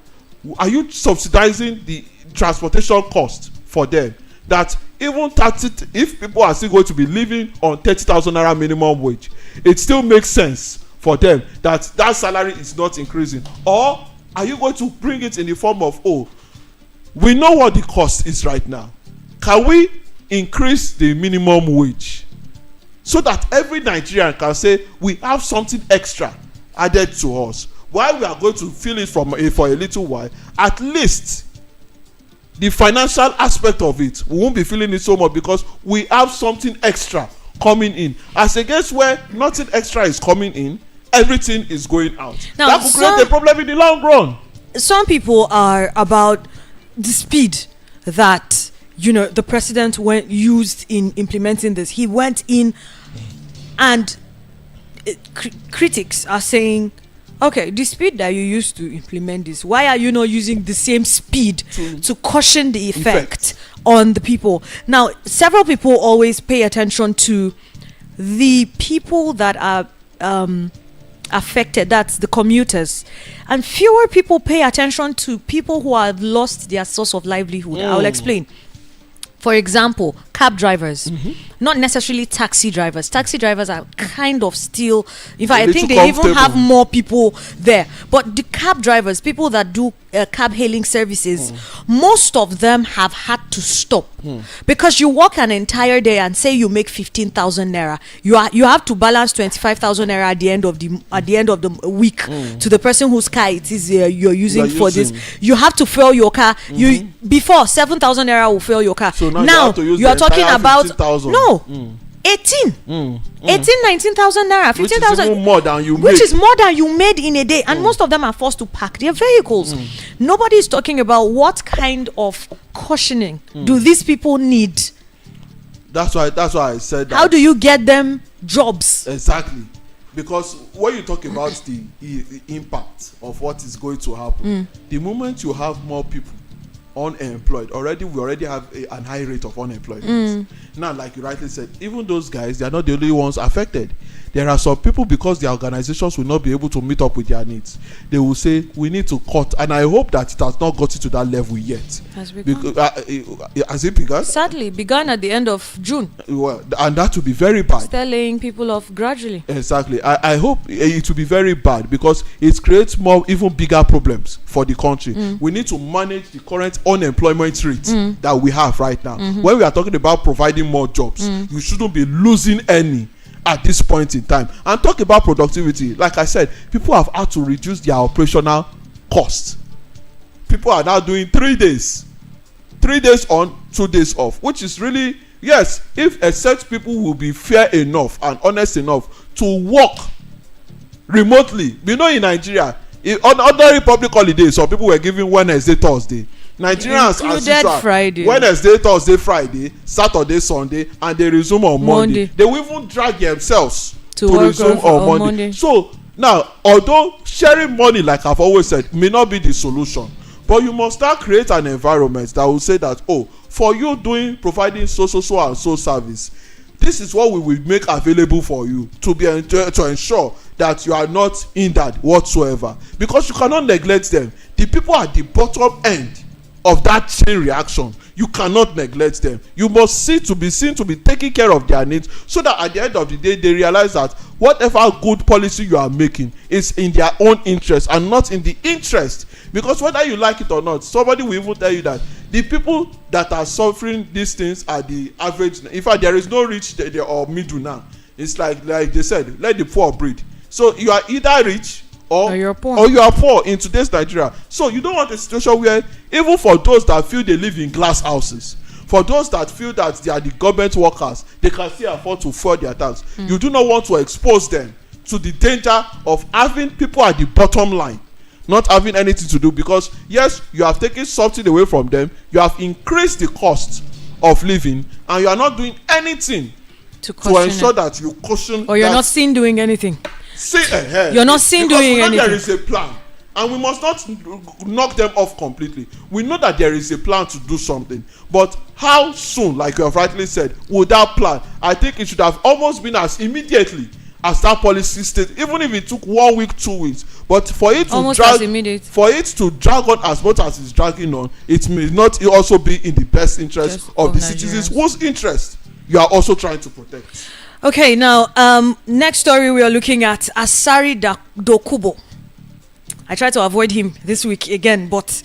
are you subsidizing the transportation cost for them? That even if people are still going to be living on 30,000 naira minimum wage, it still makes sense for them that salary is not increasing? Or are you going to bring it in the form of, we know what the cost is right now, can we increase the minimum wage so that every Nigerian can say we have something extra added to us? While we are going to feel it for a little while, at least the financial aspect of it, we won't be feeling it so much, because we have something extra coming in, as against where nothing extra is coming in, everything is going out. Now, that could create a problem in the long run. Some people are about the speed that the president used in implementing this. He went in, and critics are saying, okay, the speed that you used to implement this, why are you not using the same speed to cushion the effect on the people? Now, several people always pay attention to the people that are affected, that's the commuters, and fewer people pay attention to people who have lost their source of livelihood. I will explain. For example, cab drivers, not necessarily taxi drivers. Taxi drivers are kind of still, in fact, I think they even have more people there. But the cab drivers, people that do cab hailing services, most of them have had to stop because you work an entire day and say you make 15,000 naira. You have to balance 25,000 naira at the end of the week to the person whose car it is you're using for this. You have to fuel your car. Before 7,000 naira will fuel your car. So now you are talking about 19,000 naira, 15,000, more than you which is more than you made in a day, and most of them are forced to park their vehicles. Nobody is talking about what kind of cushioning do these people need. That's why I said that. How do you get them jobs? Exactly, because when you talk about the impact of what is going to happen, the moment you have more people unemployed. We already have an high rate of unemployment. Now, like you rightly said, even those guys, they are not the only ones affected. There are some people, because their organizations will not be able to meet up with their needs, they will say we need to cut, and I hope that it has not gotten to that level yet. Has it begun? Sadly, began at the end of June. Well, and that will be very bad. Start laying people off gradually. Exactly. I hope it will be very bad, because it creates more, even bigger problems for the country. We need to manage the current unemployment rate that we have right now. When we are talking about providing more jobs, you shouldn't be losing any at this point in time. And talk about productivity, like I said, people have had to reduce their operational costs. People are now doing 3 days on, 2 days off, which is really, yes, if except people will be fair enough and honest enough to work remotely. You know, in Nigeria, on ordinary public holidays, some people were giving Wednesday, Thursday. Nigerians as usual, Friday. Wednesday, Thursday, Friday, Saturday, Sunday, and they resume on Monday. They will even drag themselves to resume on Monday. So now, although sharing money, like I've always said, may not be the solution, but you must start create an environment that will say that, oh, for you providing so and so service, this is what we will make available for you to ensure that you are not hindered whatsoever, because you cannot neglect them. The people at the bottom end of that chain reaction, you cannot neglect them. You must be seen to be taking care of their needs, so that at the end of the day they realize that whatever good policy you are making is in their own interest and not in the interest. Because whether you like it or not, somebody will even tell you that the people that are suffering these things are the average. In fact, there is no rich or middle now. It's like they said, let the poor breed. So you are either rich or you are poor in today's Nigeria. So you don't want a situation where, even for those that feel they live in glass houses, for those that feel that they are the government workers, they can still afford to afford their tax. You do not want to expose them to the danger of having people at the bottom line not having anything to do, because yes, you have taken something away from them, you have increased the cost of living, and you are not doing anything to ensure that you cushion, or you're not seen doing anything. See ahead. You're not seen doing anything. There is a plan, and we must not knock them off completely. We know that there is a plan to do something, but how soon, like you have rightly said, would that plan? I think it should have almost been as immediately as that policy state, even if it took 1 week, 2 weeks. But for it to drag on as much as it's dragging on, it may not also be in the best interest of the citizens whose interest you are also trying to protect. Okay, now next story we are looking at Asari Dokubo. I tried to avoid him this week again, but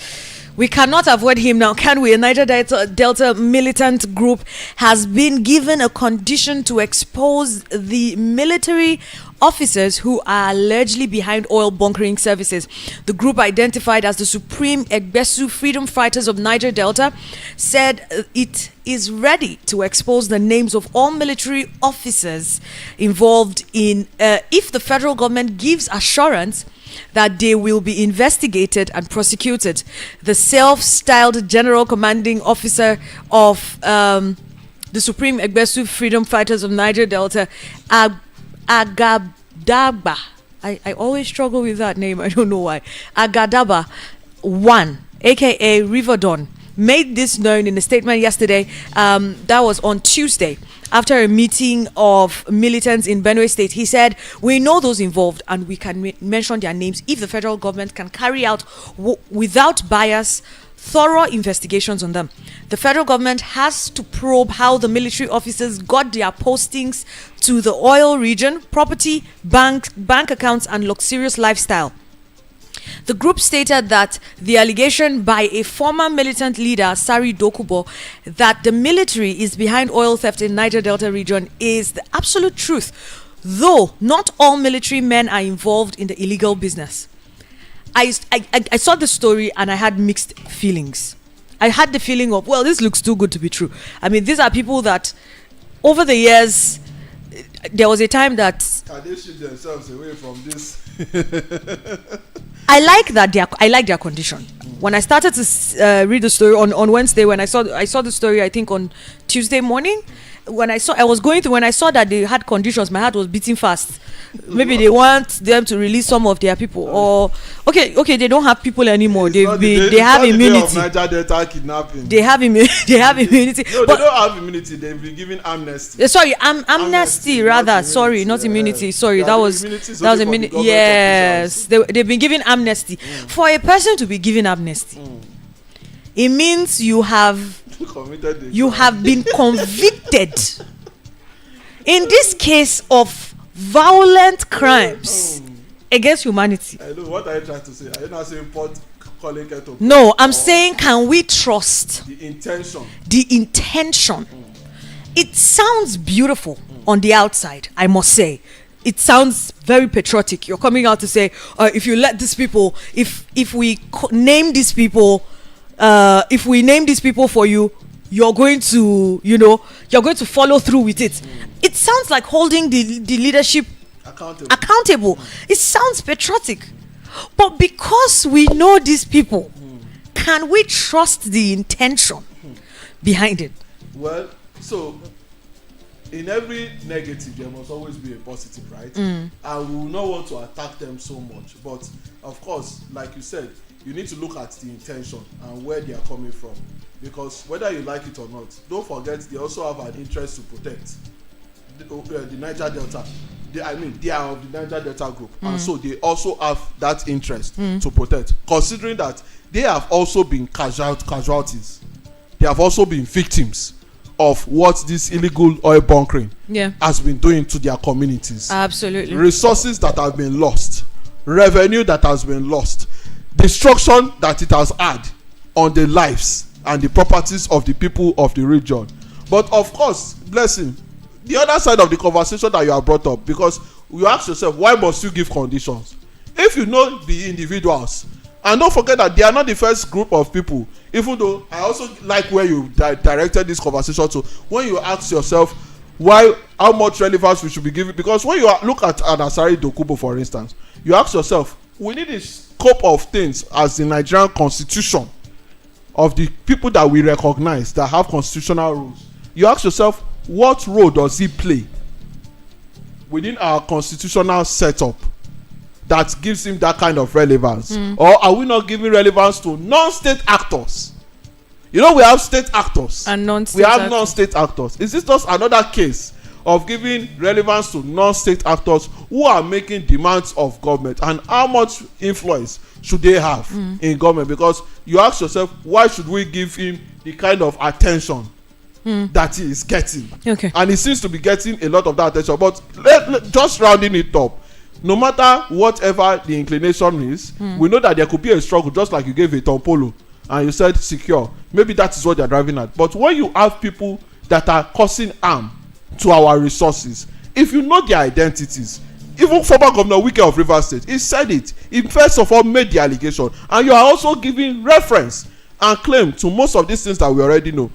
we cannot avoid him now, can we? A Niger Delta militant group has been given a condition to expose the military officers who are allegedly behind oil bunkering services. The group, identified as the Supreme Egbesu Freedom Fighters of Niger Delta, said it is ready to expose the names of all military officers involved in if the federal government gives assurance that they will be investigated and prosecuted. The self-styled General Commanding Officer of the Supreme Egbesu Freedom Fighters of Niger Delta, Agadaba, I always struggle with that name, I don't know why, Agadaba 1, aka Riverdon, made this known in a statement yesterday, that was on Tuesday, after a meeting of militants in Benue State. He said, we know those involved and we can mention their names if the federal government can carry out without bias thorough investigations on them. The federal government has to probe how the military officers got their postings to the oil region, property, bank accounts and luxurious lifestyle. The group stated that the allegation by a former militant leader, Sari Dokubo, that the military is behind oil theft in Niger Delta region is the absolute truth, though not all military men are involved in the illegal business. I saw the story and I had mixed feelings. I had the feeling of, well, this looks too good to be true. I mean, these are people that over the years, there was a time that... Can they shift themselves away from this? I like their condition. When I started to read the story on Wednesday, when I saw the story, I think on Tuesday morning, when I was going through, when I saw that they had conditions, my heart was beating fast. Maybe they want them to release some of their people, or okay, they don't have people anymore. They have immunity. Niger Delta kidnapping. They have immunity. No, they don't have immunity. They've been given amnesty. Sorry, amnesty rather. Sorry, not immunity. Sorry, that was immunity. Yes, they've been given amnesty. For a person to be given amnesty, it means you have been convicted. In this case of violent crimes against humanity. I know what are you trying to say. Are you not saying pot calling kettle? No, I'm saying, can we trust the intention? It sounds beautiful on the outside, I must say. It sounds very patriotic. You're coming out to say, if you let these people, if we name these people for you, you're going to follow through with it. It sounds like holding the leadership accountable. It sounds patriotic. But because we know these people, can we trust the intention behind it? Well, so in every negative, there must always be a positive, right? And we will not want to attack them so much. But of course, like you said, you need to look at the intention and where they are coming from. Because whether you like it or not, don't forget they also have an interest to protect the Niger Delta. They are of the Niger Delta group, and so they also have that interest to protect. Considering that they have also been casualties, they have also been victims of what this illegal oil bunkering has been doing to their communities. Absolutely. Resources that have been lost, revenue that has been lost, destruction that it has had on the lives and the properties of the people of the region. But of course, blessing, the other side of the conversation that you have brought up, because you ask yourself, why must you give conditions? If you know the individuals, and don't forget that they are not the first group of people, even though I also like where you directed this conversation to, when you ask yourself how much relevance we should be giving, because when you look at Anasari Dokubo, for instance, you ask yourself, we need a scope of things as the Nigerian constitution of the people that we recognize that have constitutional rules. You ask yourself, what role does he play within our constitutional setup that gives him that kind of relevance? Or are we not giving relevance to non-state actors? We have state actors and non-state actors. Is this just another case of giving relevance to non-state actors who are making demands of government, and how much influence should they have in government? Because you ask yourself, why should we give him the kind of attention that he is getting? Okay. And he seems to be getting a lot of that attention. But just rounding it up, no matter whatever the inclination is, we know that there could be a struggle, just like you gave a Tompolo and you said secure. Maybe that is what they're driving at. But when you have people that are causing harm to our resources, if you know their identities, even former Governor Wike of Rivers State, he said it. He first of all made the allegation, and you are also giving reference and claim to most of these things that we already know.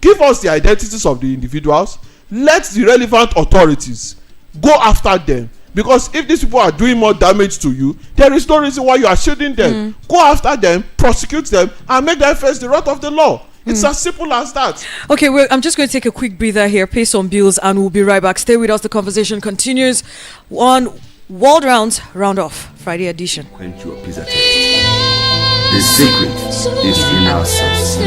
Give us the identities of the individuals. Let the relevant authorities go after them, because if these people are doing more damage to you, there is no reason why you are shielding them. Go after them, prosecute them, and make them face the wrath of the law. It's as simple as that. Okay, well, I'm just going to take a quick breather here, pay some bills, and we'll be right back. Stay with us. The conversation continues on World Rounds Roundoff Friday edition. Quench your pizza taste. The secret is in our sauce.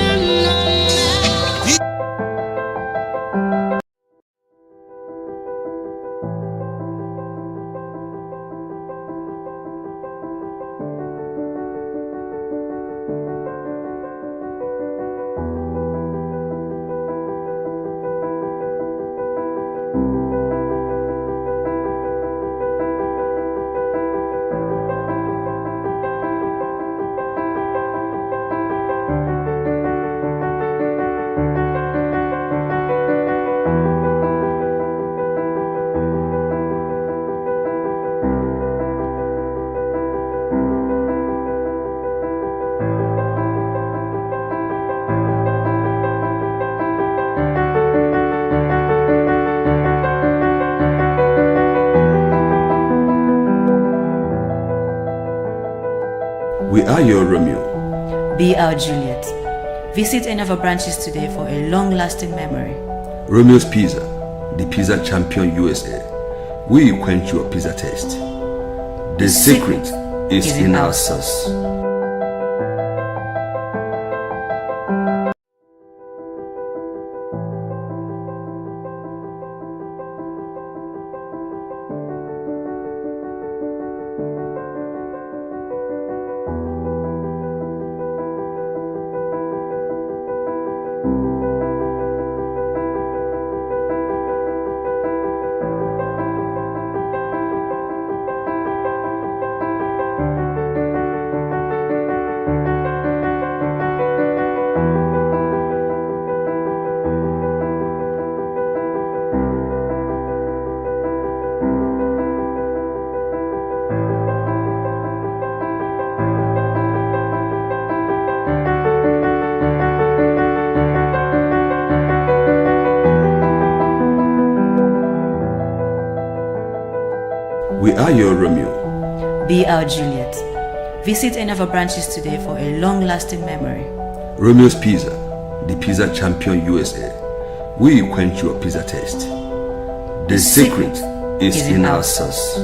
We are your Romeo. Be our Juliet. Visit any of our branches today for a long-lasting memory. Romeo's Pizza, the pizza champion USA. We quench your pizza taste. The secret is in our sauce. We are your Romeo. Be our Juliet. Visit any of our branches today for a long-lasting memory. Romeo's Pizza, the pizza champion USA. We quench your pizza taste. The secret is in our sauce.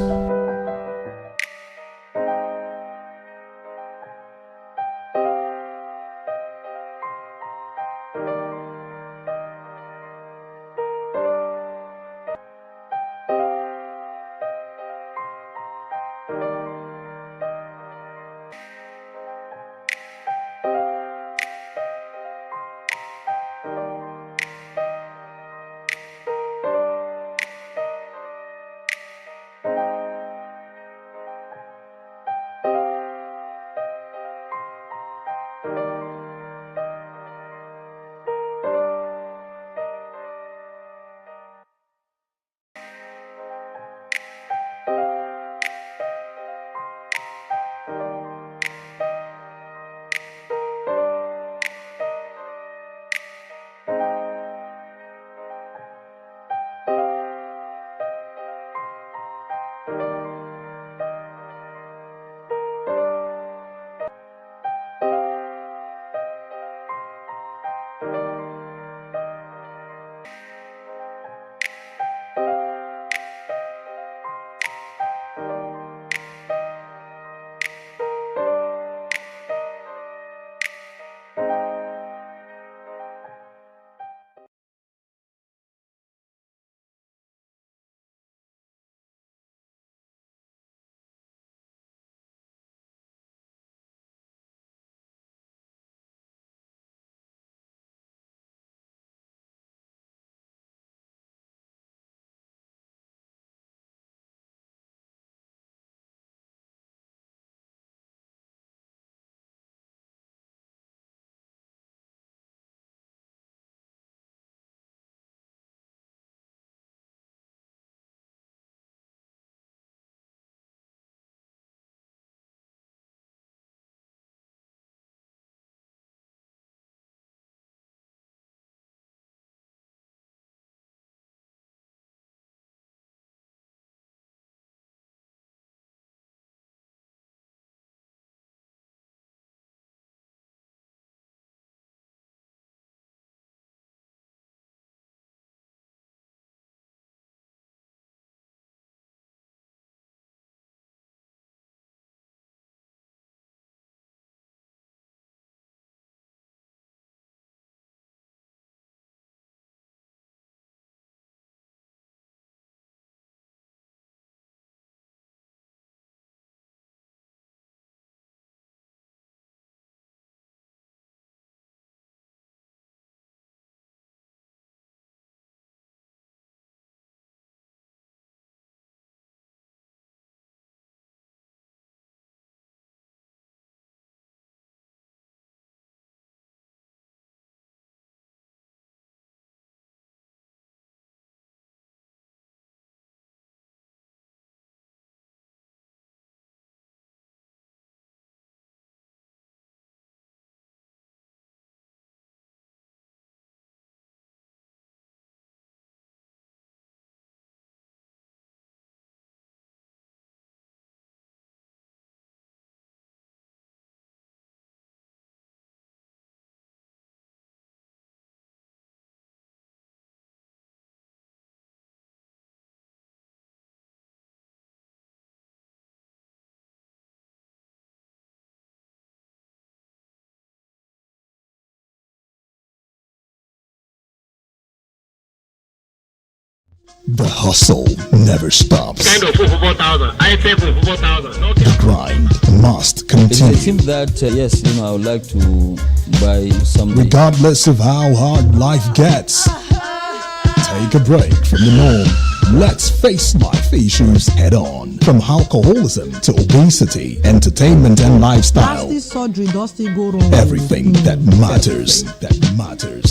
The hustle never stops. Kind of 4,000. I pay for 4,000. Okay. The grind must It continue. seems that yes, I would like to buy something. Regardless of how hard life gets, take a break from the norm. Let's face life issues head on. From alcoholism to obesity, entertainment and lifestyle. Plastic surgery does still go wrong. Everything that matters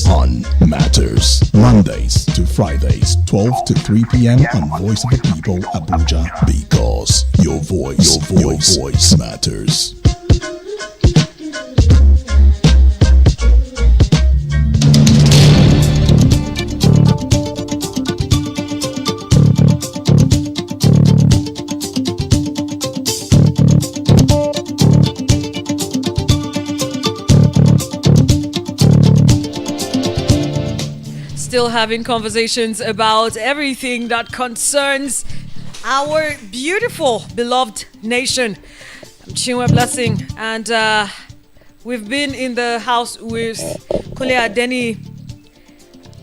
on Matters. Mondays to Fridays, 12 to 3 p.m. on Voice of the People, Abuja. Because your voice matters. Still having conversations about everything that concerns our beautiful, beloved nation. I'm Chinwe Blessing, and we've been in the house with Kunle Adeni,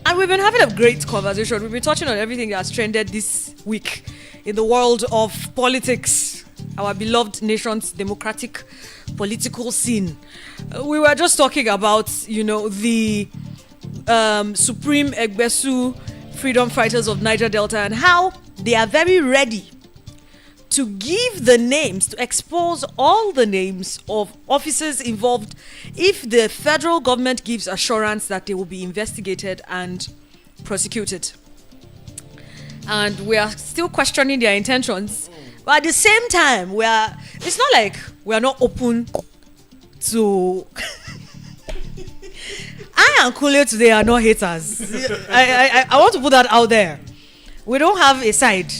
and we've been having a great conversation. We've been touching on everything that's trended this week in the world of politics, our beloved nation's democratic political scene. We were just talking about, the Supreme Egbesu freedom fighters of Niger Delta and how they are very ready to give the names, to expose all the names of officers involved if the federal government gives assurance that they will be investigated and prosecuted. And we are still questioning their intentions, but at the same time, it's not like we are not open to I and Kunle today are not haters. I want to put that out there. We don't have a side.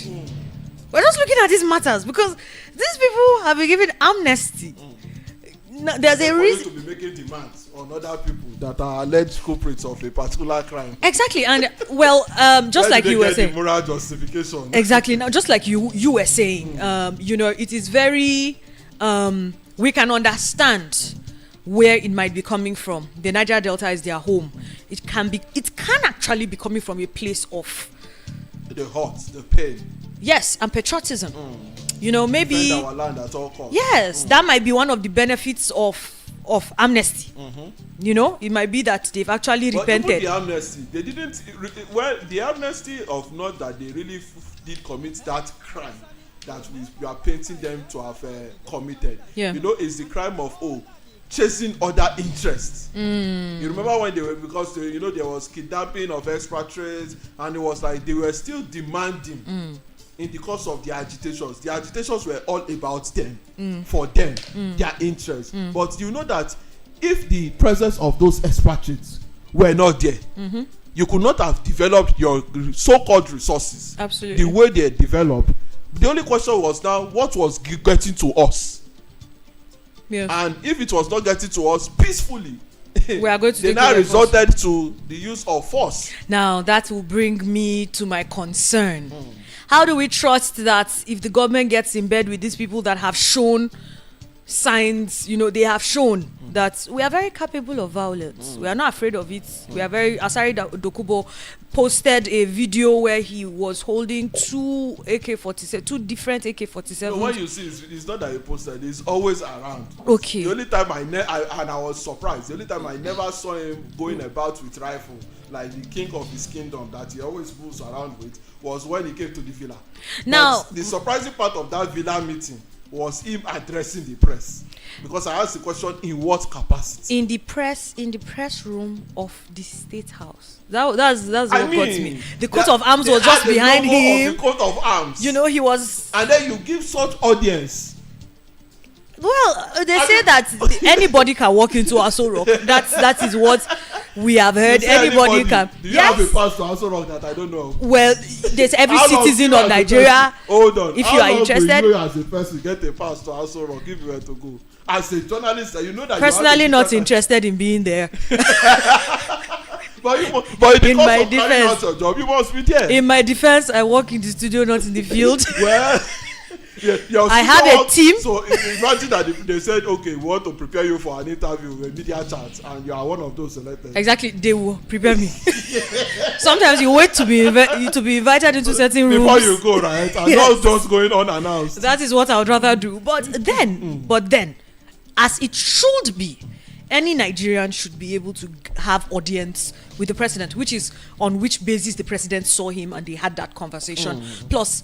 We're just looking at these matters because these people have been given amnesty. There's a reason to be making demands on other people that are alleged culprits of a particular crime. Exactly, and just like you were saying, the moral justification. Exactly. Now, just like you were saying, it is very. We can understand where it might be coming from. The Niger Delta is their home. It can actually be coming from a place of the hurt, the pain. Yes, and patriotism. Maybe defend our land at all costs. Yes, that might be one of the benefits of amnesty. It might be that they've actually repented. Even the amnesty, they didn't. The amnesty of not that they really did commit that crime that we are painting them to have committed. Yeah. It's the crime of chasing other interests. You remember when they were, because there was kidnapping of expatriates, and it was like they were still demanding in the course of their agitations. The agitations were all about them, for them, their interests. But you know that if the presence of those expatriates were not there, you could not have developed your so-called resources. Absolutely. The way they developed. The only question was now, what was getting to us? Yeah. And if it was not getting to us peacefully, we are going to they now resorted to the use of force. Now that will bring me to my concern. How do we trust that if the government gets in bed with these people that have shown signs, they have shown that we are very capable of violence. We are not afraid of it. We are very. Asari Dokubo posted a video where he was holding two different AK-47. So what you see is not that he posted, he's always around. Okay. The only time I was surprised, the only time I never saw him going about with rifle, like the king of his kingdom that he always moves around with, was when he came to the villa. Now, but the surprising part of that villa meeting was him addressing the press, because I asked the question, in what capacity? In the press room of the State House. That's what got me. The coat of arms was just behind him. The coat of arms. He was. And then you give such audience. Well, they say that anybody can walk into Aso Rock. That is what we have heard. Anybody can. Do you have a pass to Aso Rock that I don't know? Well, there's every citizen of Nigeria. Hold on. If you are interested, you as a person get a pass to Aso Rock if you were to go? As a journalist, that personally not interested in being there. But in my defense, your job, you must be there. In my defense, I work in the studio, not in the field. Well, I have a team. So imagine that they said, okay, we want to prepare you for an interview, a media chat, and you are one of those selected. Exactly, they will prepare me. Sometimes you wait to be invited into certain rooms before you go, right? And not just going unannounced. That is what I would rather do. But then, as it should be, any Nigerian should be able to have audience with the president, which is on which basis the president saw him and they had that conversation. Plus,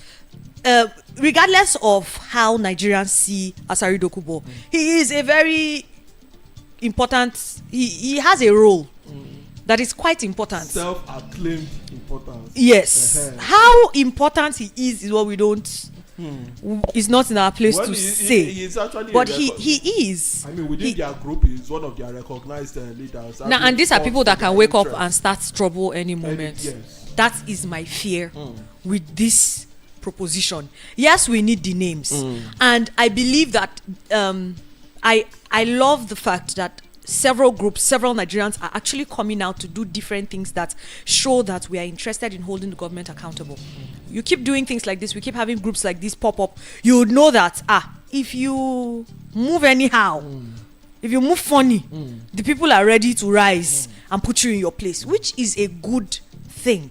regardless of how Nigerians see Asari Dokubo, he is a very important, he has a role that is quite important. Self-acclaimed importance. Yes. How important he is what we don't, is not in our place to say. He is actually but he is. I mean, within their group, he's one of their recognized leaders. Now, and these are people that can wake up and start trouble any moment. Yes. That is my fear with this proposition. Yes, we need the names, and I believe that I love the fact that several groups, several Nigerians are actually coming out to do different things that show that we are interested in holding the government accountable. You keep doing things like this, we keep having groups like this pop up, you would know that if you move anyhow, if you move funny, the people are ready to rise and put you in your place, which is a good thing.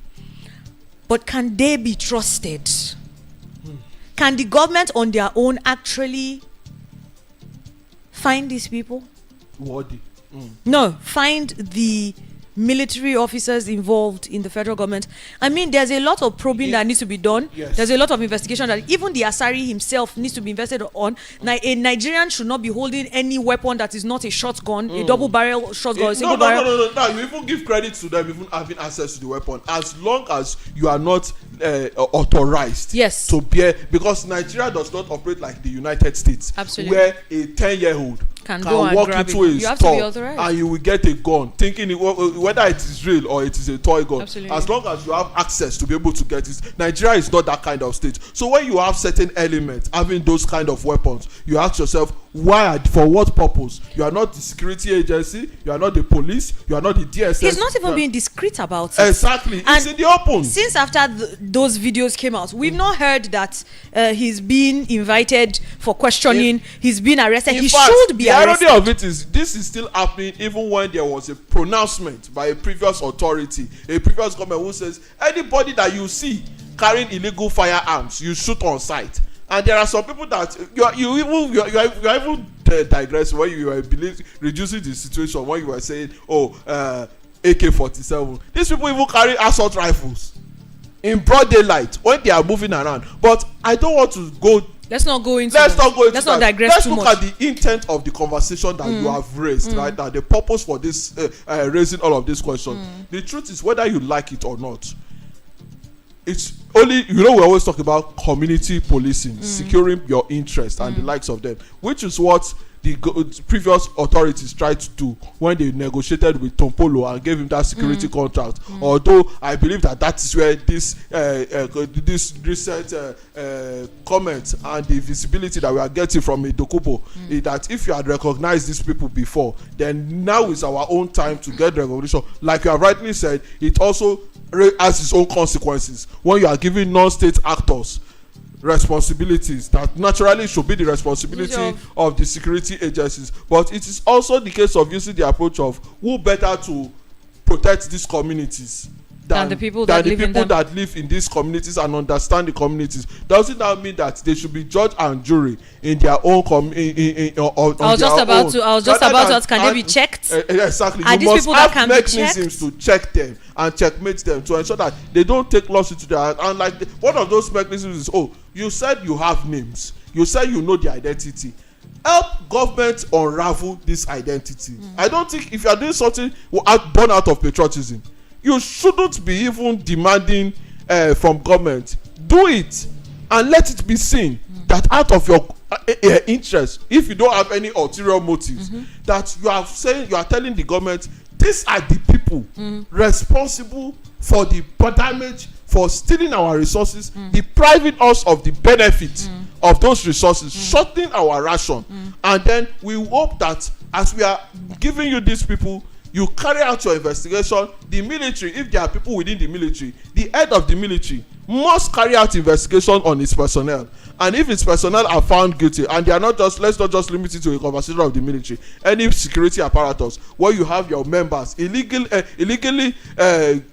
But can they be trusted? Can the government on their own actually find these people? No, find the military officers involved in the federal government. I mean, there's a lot of probing that needs to be done. Yes. There's a lot of investigation that even the Asari himself needs to be invested on. A Nigerian should not be holding any weapon that is not a shotgun, a double-barrel shotgun, a single barrel. No. You even give credit to them even having access to the weapon, as long as you are not authorized to bear, because Nigeria does not operate like the United States. Absolutely. Where a 10-year-old can walk into a store and you will get a gun, thinking whether it is real or it is a toy gun. Absolutely. As long as you have access to be able to get it. Nigeria is not that kind of state. So when you have certain elements having those kind of weapons, you ask yourself, why, for what purpose? You are not the security agency, you are not the police, you are not the DSS. He's not even being discreet about it. Exactly. And it's in the open. Since after those videos came out, we've not heard that he's been invited for questioning, he's been arrested. He should be arrested. The irony of it is, this is still happening even when there was a pronouncement by a previous authority, a previous government, who says anybody that you see carrying illegal firearms, you shoot on sight. And there are some people that you are even digressing when you were reducing the situation when you were saying, AK-47. These people even carry assault rifles in broad daylight when they are moving around. But I don't want to go. Let's not digress too much. Let's look at the intent of the conversation that you have raised, right now. The purpose for this raising all of these questions. The truth is, whether you like it or not, it's only, we always talk about community policing, securing your interest and the likes of them, which is what the previous authorities tried to do when they negotiated with Tompolo and gave him that security contract. Although I believe that is where this recent comment and the visibility that we are getting from Dokubo is that if you had recognized these people before, then now is our own time to get recognition. Like you have rightly said, it also has its own consequences when you are giving non-state actors responsibilities that naturally should be the responsibility of the security agencies. But it is also the case of using the approach of who better to protect these communities than the people that live in these communities and understand the communities. Doesn't that mean that they should be judge and jury in their own I was just about to ask, can they be checked? Exactly. Are these people that can be checked? Mechanisms to check them and checkmate them to ensure that they don't take loss into their hands. And like one of those mechanisms is, you said you have names, you said you know the identity. Help government unravel this identity. I don't think if you are doing something born out of patriotism, you shouldn't be even demanding from government. Do it and let it be seen that out of your interest, if you don't have any ulterior motives, that you are telling the government, these are the people responsible for the damage, for stealing our resources, depriving us of the benefit of those resources, shortening our ration. And then we hope that as we are giving you these people, you carry out your investigation. The military, if there are people within the military, the head of the military must carry out investigation on its personnel And if its personnel are found guilty, and they are not just, let's not just limit it to a conversation of the military, any security apparatus where you have your members illegally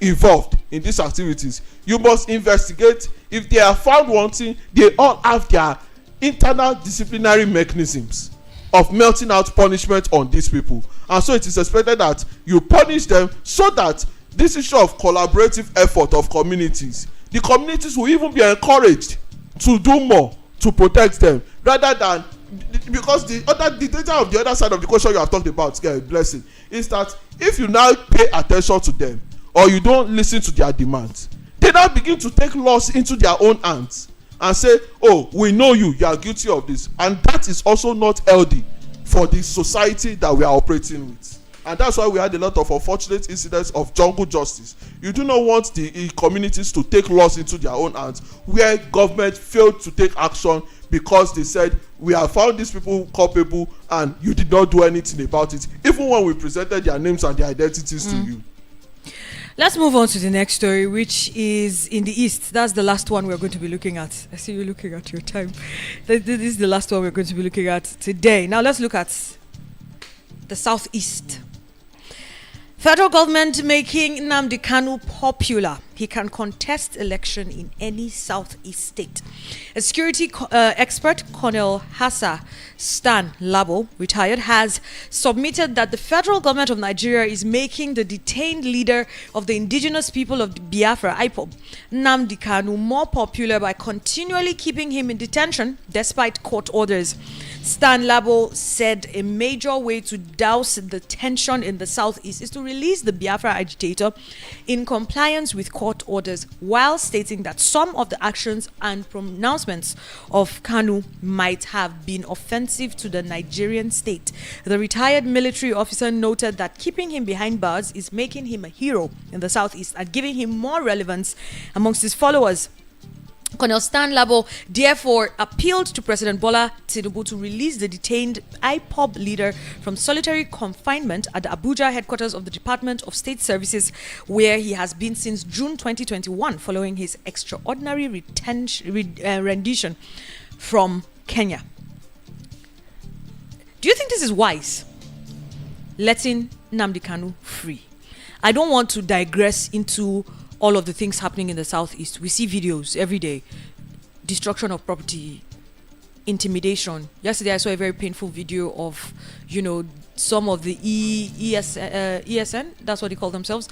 involved in these activities, you must investigate. If they are found wanting, they all have their internal disciplinary mechanisms of melting out punishment on these people. And so it is expected that you punish them, so that this issue of collaborative effort of communities, the communities will even be encouraged to do more to protect them, rather than, because the danger of the other side of the question you have talked about, Blessing, is that if you now pay attention to them, or you don't listen to their demands, they now begin to take laws into their own hands and say, oh, we know you are guilty of this. And that is also not healthy for the society that we are operating with. And that's why we had a lot of unfortunate incidents of jungle justice. You do not want the communities to take laws into their own hands, where government failed to take action because they said, we have found these people culpable and you did not do anything about it, even when we presented their names and their identities to you. Let's move on to the next story, which is in the East. That's the last one we're going to be looking at. I see you looking at your time. This is the last one we're going to be looking at today. Now let's look at the Southeast. Federal government making Nnamdi Kanu popular. He can contest election in any Southeast state. A security expert, Colonel Hassa Stan Labo, retired, has submitted that the federal government of Nigeria is making the detained leader of the indigenous people of Biafra, IPOB, Nnamdi Kanu, more popular by continually keeping him in detention despite court orders. Stan Labo said a major way to douse the tension in the Southeast is to release the Biafra agitator in compliance with court orders, while stating that some of the actions and pronouncements of Kanu might have been offensive to the Nigerian state. The retired military officer noted that keeping him behind bars is making him a hero in the Southeast and giving him more relevance amongst his followers. Colonel Stan Labo therefore appealed to President Bola Tinubu to release the detained IPOB leader from solitary confinement at the Abuja headquarters of the Department of State Services, where he has been since June 2021 following his extraordinary rendition from Kenya. Do you think this is wise? Letting Nnamdi Kanu free. I don't want to digress into all of the things happening in the Southeast. We see videos every day. Destruction of property, intimidation. Yesterday I saw a very painful video of, some of the ESN, that's what they call themselves,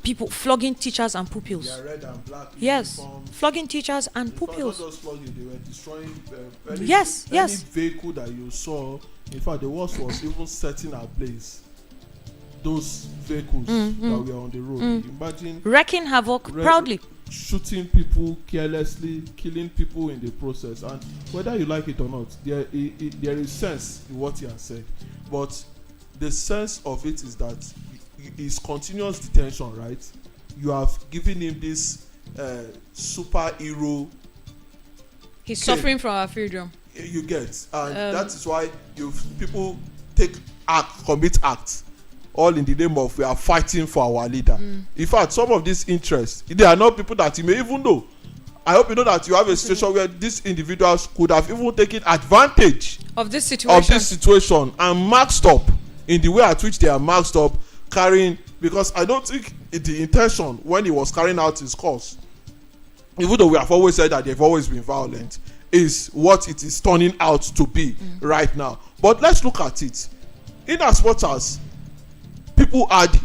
people flogging teachers and pupils. Yeah, red and black. Yes, uniforms. Flogging teachers and pupils. Not just flogging, they were destroying any vehicle that you saw. In fact, the worst was even setting ablaze those vehicles that were on the road. Imagine wreaking havoc proudly, shooting people carelessly, killing people in the process. And whether you like it or not, there is sense in what he has said. But the sense of it is that his continuous detention, right? You have given him this superhero. He's suffering from our freedom. You get, and that is why people commit acts, all in the name of we are fighting for our leader. In fact, some of these interests, they are not people that you may even know. I hope you know that you have a situation where these individuals could have even taken advantage of this situation and maxed up in the way at which they are maxed up, carrying, because I don't think the intention when he was carrying out his cause, even though we have always said that they've always been violent, is what it is turning out to be right now. But let's look at it. In as much as people had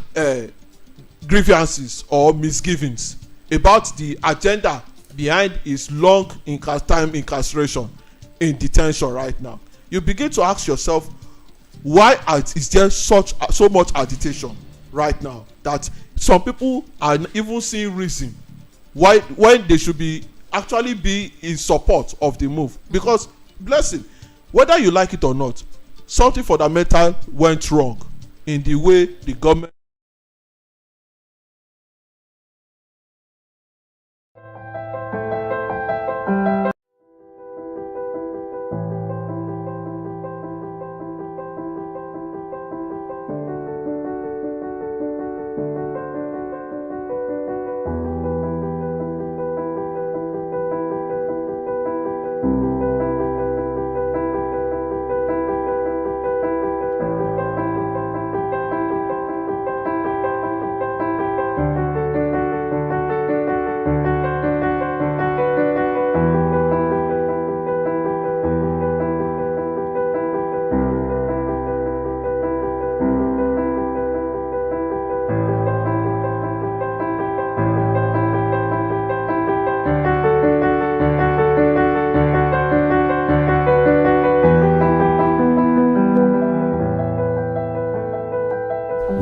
grievances or misgivings about the agenda behind his long time incarceration in detention right now, you begin to ask yourself, why is there so much agitation right now that some people are even seeing reason why when they should actually be in support of the move? Because, Blessing, whether you like it or not, something fundamental went wrong in the way the government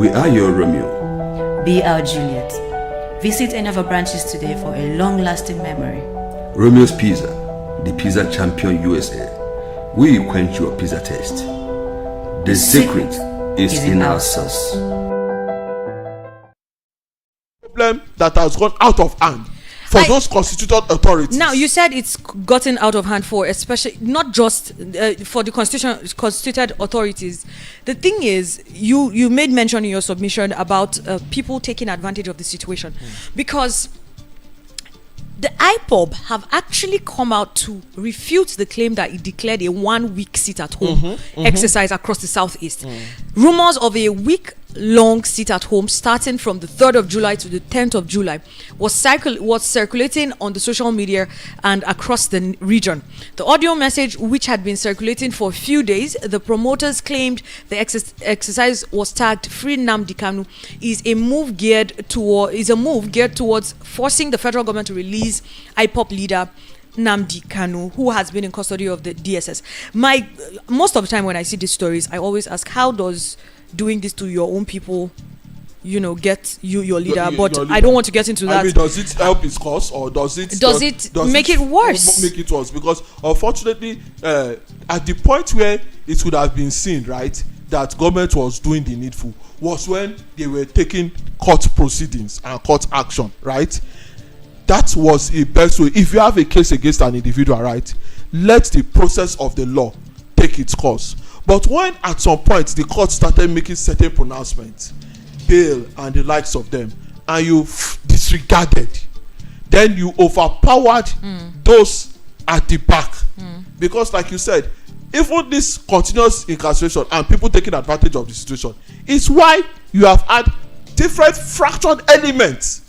We are your Romeo. Be our Juliet. Visit any of our branches today for a long-lasting memory. Romeo's Pizza, the pizza champion USA. We quench your pizza taste. The secret is in our sauce. Problem that has gone out of hand for those constituted authorities. Now, you said it's gotten out of hand for, especially not just for the constituted authorities. The thing is, you made mention in your submission about people taking advantage of the situation, because the IPOB have actually come out to refute the claim that it declared a 1 week sit at home exercise across the Southeast. Rumors of a week-long sit at home starting from the 3rd of July to the 10th of July was circulating on the social media and across the region. The audio message, which had been circulating for a few days, the promoters claimed the exercise was tagged Free Nnamdi Kanu, is a move geared towards forcing the federal government to release IPOB leader Nnamdi Kanu, who has been in custody of the DSS. Most of the time when I see these stories, I always ask, how does doing this to your own people, get your leader? But I don't want to get into that. I mean, does it help his cause, or does it make it worse? Make it worse, because unfortunately, at the point where it would have been seen, right, that government was doing the needful was when they were taking court proceedings and court action, right? That was the best way. If you have a case against an individual, right, let the process of the law take its course. But when at some point the court started making certain pronouncements, bail and the likes of them, and you disregarded, then you overpowered those at the back. Because like you said, even this continuous incarceration and people taking advantage of the situation is why you have had different fractured elements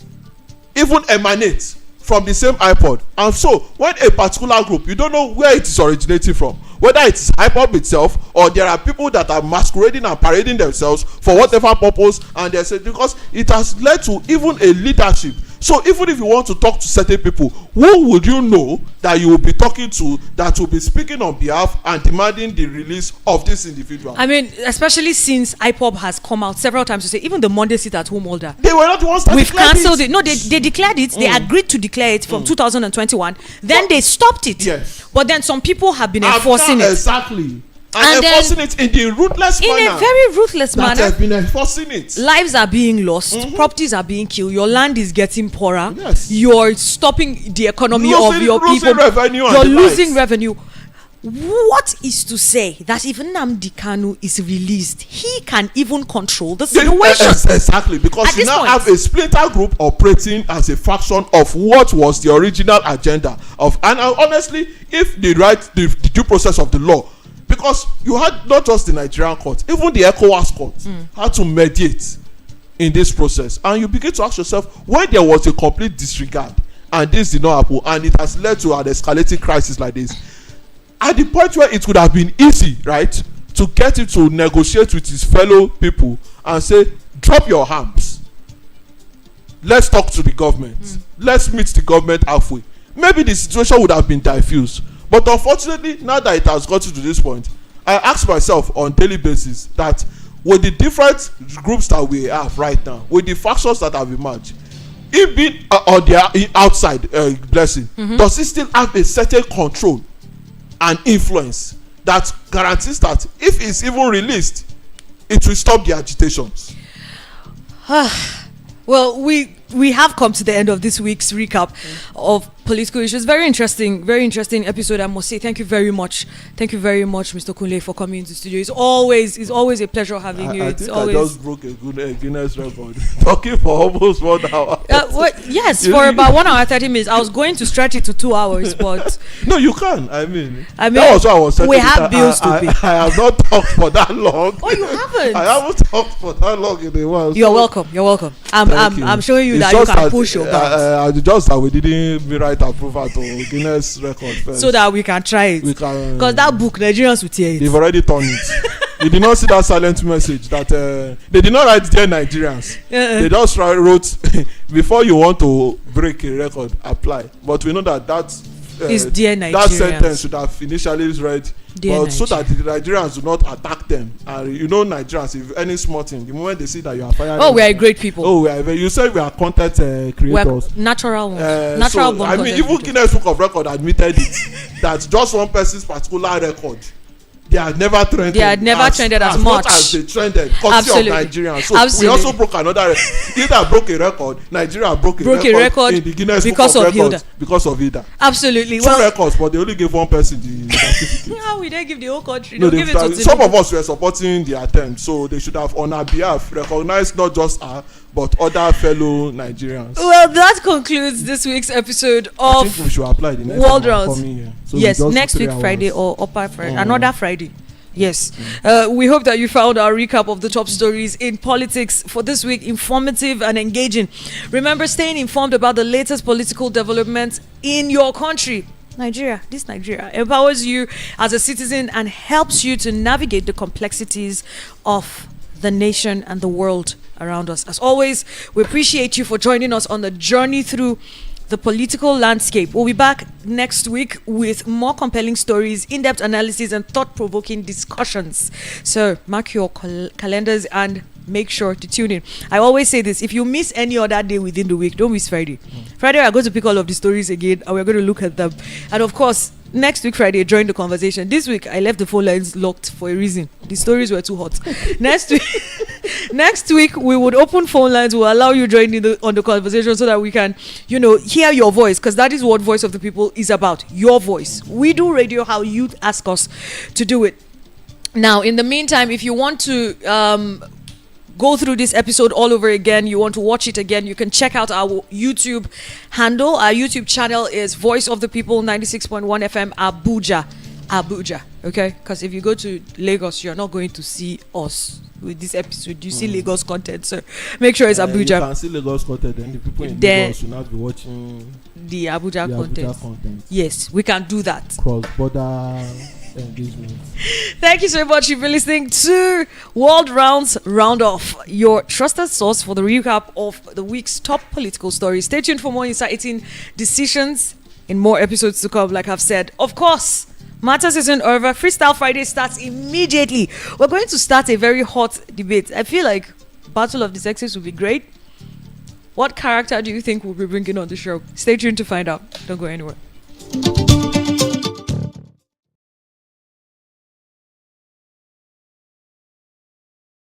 even emanate from the same iPod. And so when a particular group, you don't know where it is originating from, whether it is IPOB itself, or there are people that are masquerading and parading themselves for whatever purpose, and they say, because it has led to even a leadership. So even if you want to talk to certain people, who would you know that you will be talking to that will be speaking on behalf and demanding the release of this individual? I mean, especially since IPOB has come out several times to say, even the Monday sit at home order, they were not the ones that we've cancelled it. No, they declared it. They agreed to declare it from 2021. Then they stopped it. Yes. But then some people have been enforcing it. Exactly. And enforcing it in the ruthless manner. In a very ruthless manner. That have been enforcing it. Lives are being lost. Properties are being killed. Your land is getting poorer. Yes. You're stopping the economy of your people. You're losing revenue. What is to say that if Nnamdi Kanu is released, he can even control the situation? Exactly, because you now have a splinter group operating as a fraction of what was the original agenda of. And honestly, if the due process of the law, because you had not just the Nigerian court, even the ECOWAS court had to mediate in this process. And you begin to ask yourself, when there was a complete disregard and this did not happen, and it has led to an escalating crisis like this, at the point where it would have been easy, right, to get him to negotiate with his fellow people and say, drop your arms, let's talk to the government, let's meet the government halfway, maybe the situation would have been diffused. But unfortunately, now that it has gotten to this point, I ask myself on daily basis that with the different groups that we have right now, with the factions that have emerged, it being on their outside blessing, does it still have a certain control and influence that guarantees that if it's even released, it will stop the agitations? Well, we have come to the end of this week's recap of political issues. Very interesting episode, I must say. Thank you very much, Mr. Kunle, for coming into the studio. It's always a pleasure having you. I just broke a Guinness record talking for almost 1 hour. Yes, for about 1 hour 30 minutes. I was going to stretch it to 2 hours, but no, you can. I mean that was what I was saying. We have bills to pay. I have not talked for that long. Oh, you haven't? I haven't talked for that long in a while. You're welcome. I'm showing you that you can push your bounds. Just that we didn't write approval to Guinness record first, so that we can try it. Because that book, Nigerians will tear it. They've already turned it. You did not see that silent message that they did not write dear Nigerians. They just wrote before you want to break a record, apply. But we know that Is dear that Nigerians. sentence should have initially read, Dear but so that the Nigerians do not attack them. And you know, Nigerians, if any small thing, the moment they see that you are firing, Oh, we are great people. oh, we are, you said we are content We are creators. natural ones. Natural So, born I mean, content even creators. Guinness Book of Record admitted it that just one person's particular record, they had never trended. They had never trended as much. as they trended. Courtesy Absolutely. of Nigerians. So Absolutely. we also broke another. Either broke a record, Nigeria broke a record in the Guinness because Book of of Hilda. Records because of Hilda. Absolutely. Two Well, records, but they only gave one person the certificate. how we didn't give the whole country? No, They'll give it to some Tinubu. of us were supporting the attempt, so they should have, on our behalf, recognized not just her but other fellow Nigerians. Well, that concludes this week's episode I of think we should apply the next World time I'm Rounds. coming here. So we Yes, just next do 3 week Friday hours. or upper Friday, another Friday. Yes. We hope that you found our recap of the top stories in politics for this week informative and engaging. Remember, staying informed about the latest political developments in your country. Nigeria empowers you as a citizen and helps you to navigate the complexities of the nation and the world around us. As always, we appreciate you for joining us on the journey through the political landscape. We'll be back next week with more compelling stories, in-depth analysis, and thought-provoking discussions. So mark your calendars and make sure to tune in. I always say this: if you miss any other day within the week, don't miss Friday. Friday, we are going to pick all of the stories again, and we're going to look at them. And of course, next week Friday, join the conversation. This week, I left the phone lines locked for a reason. The stories were too hot. Next week, we would open phone lines. We'll allow you join in on the conversation so that we can, hear your voice, because that is what Voice of the People is about. Your voice. We do radio how you ask us to do it. Now, in the meantime, if you want to go through this episode all over again, you want to watch it again, you can check out our YouTube handle. Our YouTube channel is Voice of the People 96.1 FM Abuja. Okay, because if you go to Lagos, you're not going to see us with this episode. You see Lagos content, so make sure it's Abuja. You can see Lagos content, and the people in Then Lagos should not be watching the Abuja the content. Abuja content. Yes, we can do that. Cross-border engagement. Thank you so much. You've been listening to World Rounds Roundoff, your trusted source for the recap of the week's top political stories. Stay tuned for more inciting decisions in more episodes to come, like I've said. Of course, Matters isn't over. Freestyle Friday starts immediately. We're going to start a very hot debate. I feel like Battle of the Sexes will be great. What character do you think we'll be bringing on the show? Stay tuned to find out. Don't go anywhere.